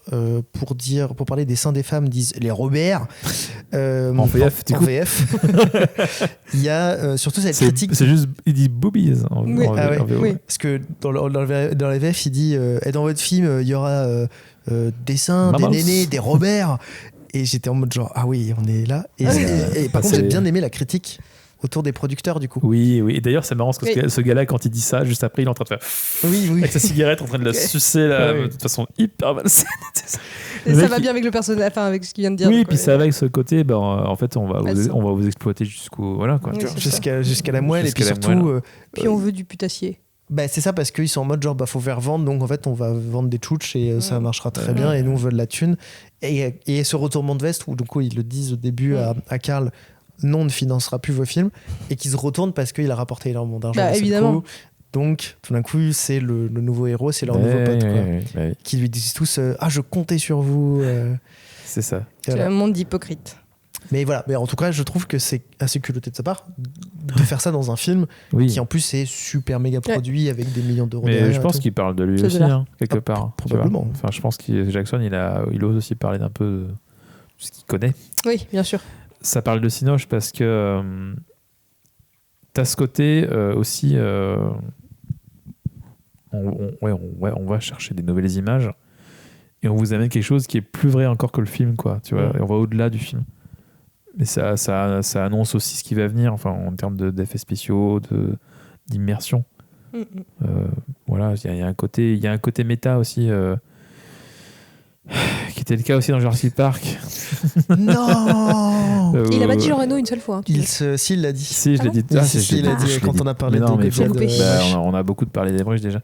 pour parler des seins des femmes, dise les Robert en VF, en VF, il y a surtout cette critique. C'est juste, il dit boobies en VO. Parce que dans la VF, il dit et dans votre film, il y aura des seins, des nénés, des Robert. Et j'étais en mode genre, ah oui, on est là. Et par contre, j'ai bien aimé la critique autour des producteurs du coup. Oui. Et d'ailleurs, c'est marrant parce que ce gars-là, quand il dit ça, juste après, il est en train de faire avec sa cigarette, en train de la sucer là, de toute façon hyper malsaine. Et ça va bien avec le personnage, enfin avec ce qu'il vient de dire. Oui, puis ça va avec ce côté, en fait, on va vous exploiter jusqu'au jusqu'à la moelle et puis surtout. Puis on veut du putassier. Bah, c'est ça parce qu'ils sont en mode genre faut faire vendre, donc en fait on va vendre des tchouches et ça marchera très bien et nous on veut de la thune. Et ce retournement de veste où du coup ils le disent au début à Karl, non, on ne financera plus vos films, et qui se retourne parce qu'il a rapporté énormément d'argent. Évidemment. Donc, tout d'un coup, c'est le nouveau héros, c'est leur nouveau pote, qui lui disent tous je comptais sur vous. C'est ça. C'est Voilà. un monde d'hypocrites. Mais voilà, mais en tout cas, je trouve que c'est assez culotté de sa part de faire ça dans un film Oui. qui en plus est super méga produit avec des millions d'euros Mais derrière. je pense et tout. qu'il parle de lui C'est aussi, de l'art. hein, quelque part. tu probablement. vois. Enfin, je pense que Jackson, il ose aussi parler d'un peu de ce qu'il connaît. Oui, bien sûr. Ça parle de Cinoche parce que t'as ce côté aussi. On va chercher des nouvelles images et on vous amène quelque chose qui est plus vrai encore que le film, quoi. Tu vois, et on va au-delà du film. Mais ça annonce aussi ce qui va venir, enfin, en termes d'effets spéciaux, d'immersion. Voilà, il y a un côté méta aussi. Qui était le cas aussi dans Jurassic Park. Non Il a pas dit Jean Reno une seule fois. Hein, S'il l'a dit. Si, je l'ai dit. Il a dit quand on a parlé de on a beaucoup parlé des bruges déjà.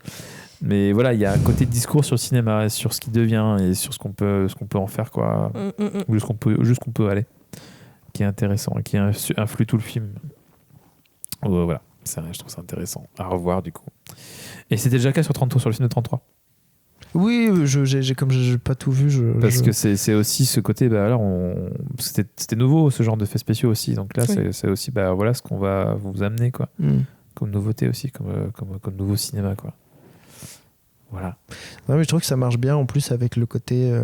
Mais voilà, il y a un côté de discours sur le cinéma, sur ce qui devient et sur ce qu'on peut en faire, quoi. Ou jusqu'on peut aller. Qui est intéressant et qui influe tout le film. Voilà, je trouve ça intéressant à revoir du coup. Et c'était déjà le cas sur le film de 33. Oui, comme j'ai pas tout vu, parce que c'est aussi ce côté, alors c'était nouveau ce genre d'effets spéciaux aussi, donc là c'est aussi voilà ce qu'on va vous amener, quoi, comme nouveauté aussi, comme nouveau cinéma, quoi. Voilà. Ouais, mais je trouve que ça marche bien en plus avec le côté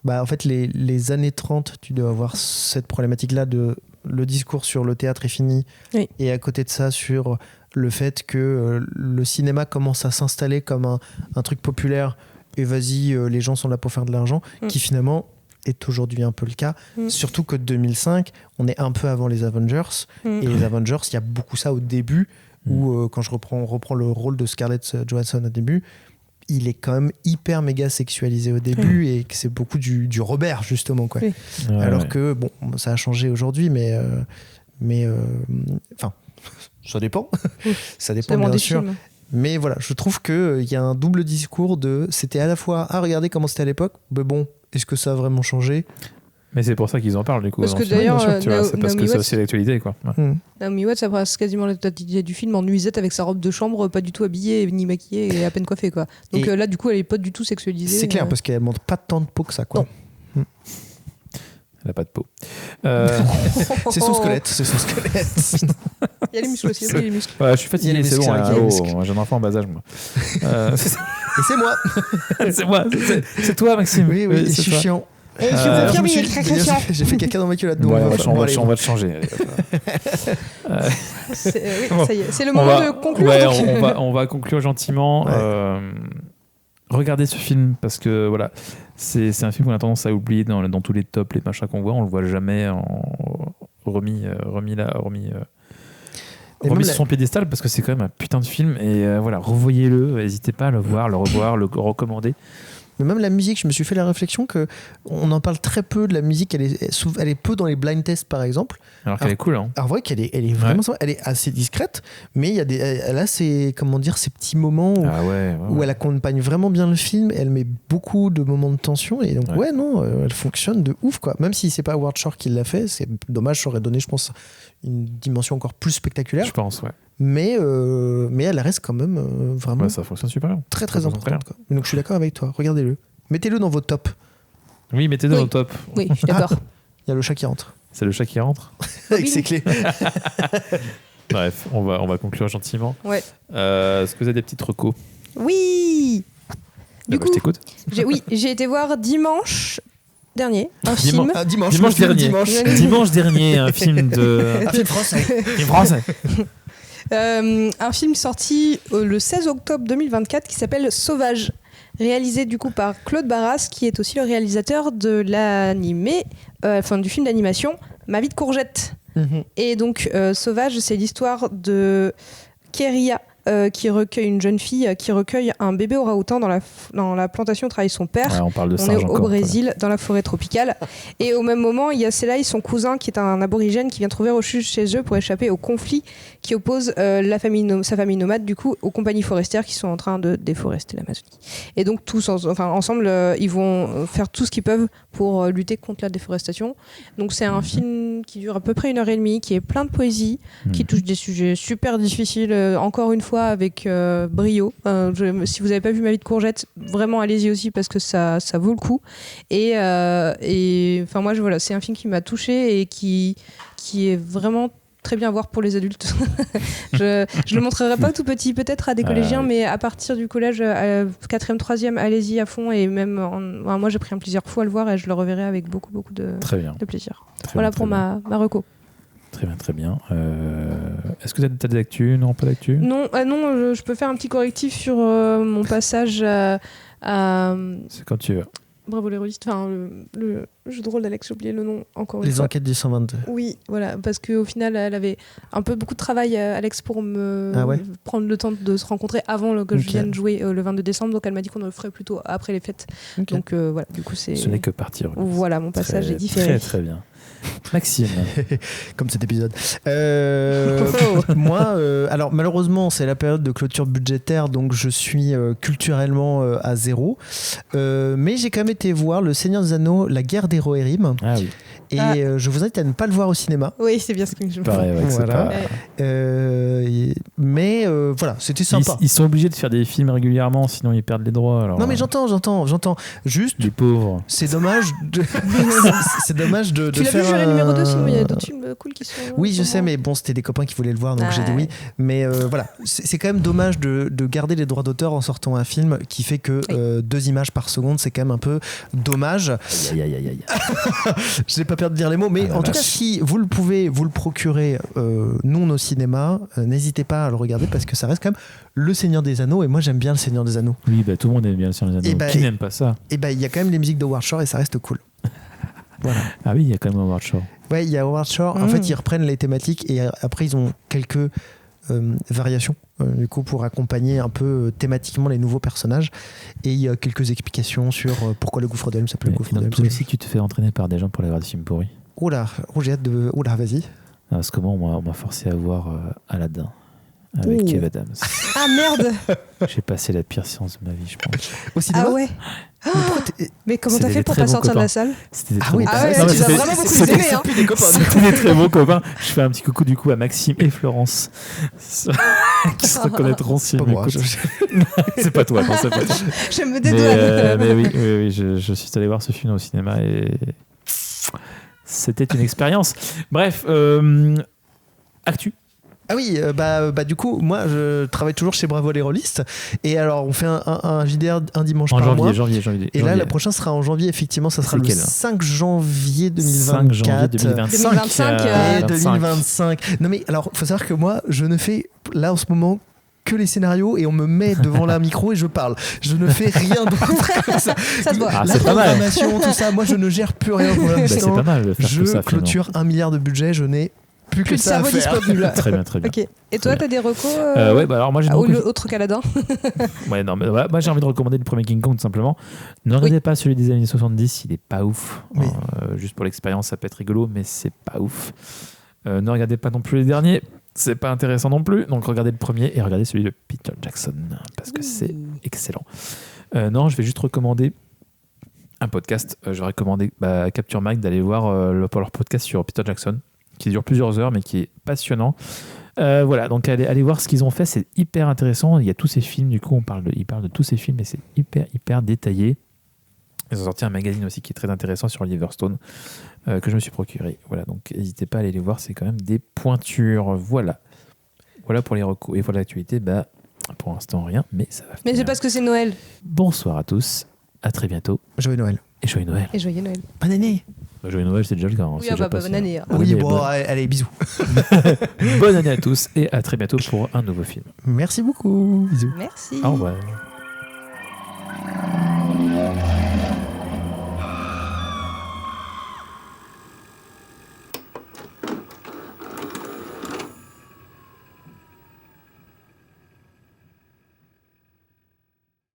en fait les années 30, tu dois avoir cette problématique là de le discours sur le théâtre est fini, et à côté de ça sur le fait que le cinéma commence à s'installer comme un truc populaire. Et vas-y, les gens sont là pour faire de l'argent, qui finalement est aujourd'hui un peu le cas. Surtout que 2005, on est un peu avant les Avengers. Et les Avengers, il y a beaucoup ça au début, où quand on reprend le rôle de Scarlett Johansson au début, il est quand même hyper méga sexualisé au début, et que c'est beaucoup du Robert, justement, quoi. Alors que, bon, ça a changé aujourd'hui, mais ça dépend. Ça dépend, bien sûr. Films. Mais voilà, je trouve qu'il y a un double discours de... C'était à la fois, regardez comment c'était à l'époque, mais bon, est-ce que ça a vraiment changé ? Mais c'est pour ça qu'ils en parlent, du coup. Parce que d'ailleurs, c'est parce que c'est aussi l'actualité, quoi. Naomi Watts, ça passe quasiment la totalité du film en nuisette avec sa robe de chambre, pas du tout habillée, ni maquillée et à peine coiffée, quoi. Donc là, du coup, elle est pas du tout sexualisée. C'est clair, parce qu'elle montre pas tant de peau que ça, quoi. Elle a pas de peau. C'est son squelette. Il y a les muscles aussi, les muscles. Ouais, je suis fatigué, c'est bon. J'ai un enfant en bas âge, moi. Et c'est moi. C'est moi. C'est toi, Maxime. Oui, je suis chiant. Je confirme, il est très chiant. J'ai fait caca dans ma culotte. Ouais, on va te changer. Ça y est, c'est le moment de conclure. Ouais, on va conclure gentiment. Regardez ce film parce que voilà, c'est un film qu'on a tendance à oublier dans tous les tops, les machins qu'on voit, on le voit jamais remis sur son piédestal parce que c'est quand même un putain de film et voilà, revoyez-le, n'hésitez pas à le voir, le revoir, le recommander. Mais même la musique, je me suis fait la réflexion que on en parle très peu de la musique, elle est peu dans les blind tests par exemple. Alors qu'elle est cool, hein. Alors vrai qu'elle est vraiment, elle est assez discrète, mais il y a elle a ces petits moments où elle accompagne vraiment bien le film, elle met beaucoup de moments de tension et donc elle fonctionne de ouf, quoi. Même si c'est pas Howard Shore qui l'a fait, c'est dommage, ça aurait donné, je pense, une dimension encore plus spectaculaire. Je pense, ouais. Mais elle reste quand même vraiment ça fonctionne super bien. Très très importante, quoi. Donc je suis d'accord avec toi, regardez-le. Mettez-le dans vos tops. Oui, mettez-le dans vos tops. Oui, je suis d'accord. Il y a le chat qui rentre. C'est le chat qui rentre avec ses clés. Bref, on va conclure gentiment. Ouais. Est-ce que vous avez des petites recos ? Oui. Du coup, je t'écoute. J'ai été voir dimanche dernier un film. Dimanche dernier, un film de... Un film français. Un film sorti le 16 octobre 2024 qui s'appelle Sauvage, réalisé du coup par Claude Barras, qui est aussi le réalisateur de du film d'animation Ma vie de courgette. Et donc Sauvage, c'est l'histoire de Kéria, qui recueille une jeune fille qui recueille un bébé orang-outan dans la plantation où travaille son père. Ouais, on parle de est au Brésil, dans la forêt tropicale. Et au même moment, il y a Selay, son cousin, qui est un aborigène, qui vient trouver refuge chez eux pour échapper au conflit qui oppose sa famille nomade, du coup, aux compagnies forestières qui sont en train de déforester l'Amazonie. Et donc, tous ensemble, ils vont faire tout ce qu'ils peuvent pour lutter contre la déforestation. Donc, c'est un film film qui dure à peu près 1h30, qui est plein de poésie, qui touche des sujets super difficiles, encore une fois avec brio. Si vous n'avez pas vu Ma vie de courgette, vraiment allez-y aussi parce que ça vaut le coup. Et enfin moi, voilà, c'est un film qui m'a touchée et qui est vraiment très bien à voir pour les adultes. Je le montrerai pas tout petit, peut-être à des collégiens, mais à partir du collège, 4e, 3e, allez-y à fond. Et même, moi, j'ai pris un plaisir fou à le voir et je le reverrai avec beaucoup de plaisir. Voilà pour ma reco. Très bien, très bien. Est-ce que tu as des actus? Non, pas d'actu? Non, je peux faire un petit correctif sur mon passage à... C'est quand tu veux. Bravo les rôlistes, enfin le jeu de rôle d'Alex, j'ai oublié le nom encore une fois. Les enquêtes du 122. Oui, voilà, parce qu'au final, elle avait un peu beaucoup de travail, Alex, pour me prendre le temps de se rencontrer avant que je vienne jouer le 22 décembre. Donc elle m'a dit qu'on le ferait plutôt après les fêtes. Okay. Donc voilà, du coup c'est... Ce n'est que partir. Voilà, mon passage est différé. Très très bien. Maxime. Comme cet épisode. Moi, alors malheureusement, c'est la période de clôture budgétaire, donc je suis culturellement à zéro. Mais j'ai quand même été voir Le Seigneur des Anneaux, La Guerre des Rohirrim. Ah oui. Et je vous invite à ne pas le voir au cinéma. Oui, c'est bien ce que je me pareil, ouais, voilà. Mais voilà, c'était sympa. Ils sont obligés de faire des films régulièrement, sinon ils perdent les droits. Alors, non, mais j'entends. Juste, les pauvres. C'est dommage de, c'est dommage de tu faire. Tu l'as vu, numéro 2, sinon il y a d'autres films cool qui sont. Oui, je sais, mais bon, c'était des copains qui voulaient le voir, donc j'ai dit oui. Mais voilà, c'est quand même dommage de garder les droits d'auteur en sortant un film qui fait que 2 images par seconde, c'est quand même un peu dommage. Aïe. Je n'ai pas peur de dire les mots, mais en tout cas, si vous le pouvez, vous le procurez non au cinéma, n'hésitez pas à le regarder parce que ça reste quand même Le Seigneur des Anneaux, et moi j'aime bien Le Seigneur des Anneaux. Oui, tout le monde aime bien Le Seigneur des Anneaux. Qui n'aime pas ça? Et il y a quand même les musiques de Howard Shore et ça reste cool. Voilà. Ah oui, il y a quand même Howard Shore. Ouais, il y a Howard Shore. En fait, ils reprennent les thématiques et après, ils ont quelques variations du coup pour accompagner un peu thématiquement les nouveaux personnages. Et il y a quelques explications sur pourquoi le gouffre d'Helm s'appelle le gouffre d'Helm. Toi aussi, tu te fais entraîner par des gens pour aller voir des films pourris. Oula, j'ai hâte de. Oula, vas-y. Non, parce que moi, on m'a forcé à voir Aladdin avec Kev Adams. Ah merde. J'ai passé la pire séance de ma vie, je pense. Au cinéma. Ah ouais. Mais comment t'as fait pour pas sortir de la salle? C'était des très bons copains. Tu as vraiment beaucoup aimé. C'était des très bons copains. Je fais un petit coucou du coup à Maxime et Florence qui se reconnaîtront si pas moi. C'est pas toi, non, c'est pas toi. Je me dédouane. Mais oui, je suis allé voir ce film au cinéma et c'était une expérience. Bref, actu. Ah oui, du coup, moi, je travaille toujours chez Bravo les Rôlistes. Et alors, on fait un JDR un dimanche par mois. Janvier. Et là, le prochain sera en janvier, effectivement. Ça sera le 5 janvier 2024. 5 janvier 2025. Et 2025. Non, mais alors, il faut savoir que moi, je ne fais, là, en ce moment, que les scénarios et on me met devant la micro et je parle. Je ne fais rien d'autre. Ça se voit. La programmation, tout ça, moi, je ne gère plus rien pour l'instant. C'est pas mal de faire tout ça, clôture 1 milliard de budget, je n'ai plus que ça à faire. Disponible. Très bien. Okay. Et toi, t'as des recos alors moi j'ai autre qu'Aladin. Ouais, non, mais moi j'ai envie de recommander le premier King Kong tout simplement. Ne regardez pas celui des années 70, il est pas ouf. Oui. Juste pour l'expérience, ça peut être rigolo, mais c'est pas ouf. Ne regardez pas non plus les derniers, c'est pas intéressant non plus. Donc regardez le premier et regardez celui de Peter Jackson parce que c'est excellent. Non, je vais juste recommander un podcast. Je vais recommander Capture Mag d'aller voir leur podcast sur Peter Jackson, qui dure plusieurs heures mais qui est passionnant. Voilà, donc allez voir ce qu'ils ont fait, c'est hyper intéressant. Il y a tous ces films, du coup ils parlent de tous ces films et c'est hyper détaillé. Ils ont sorti un magazine aussi qui est très intéressant sur Oliver Stone que je me suis procuré. Voilà, donc n'hésitez pas à aller les voir, c'est quand même des pointures. Voilà pour les recos. Et pour l'actualité, pour l'instant rien, mais ça va. Mais c'est parce que c'est Noël. Bonsoir à tous, à très bientôt. Joyeux Noël. Et joyeux Noël. Et joyeux Noël. Bonne année. Joyeux Noël, c'est déjà le cas. Oui, bonne année. Oui, allez, bisous. Bonne année à tous et à très bientôt pour un nouveau film. Merci beaucoup. Bisous. Merci. Au revoir.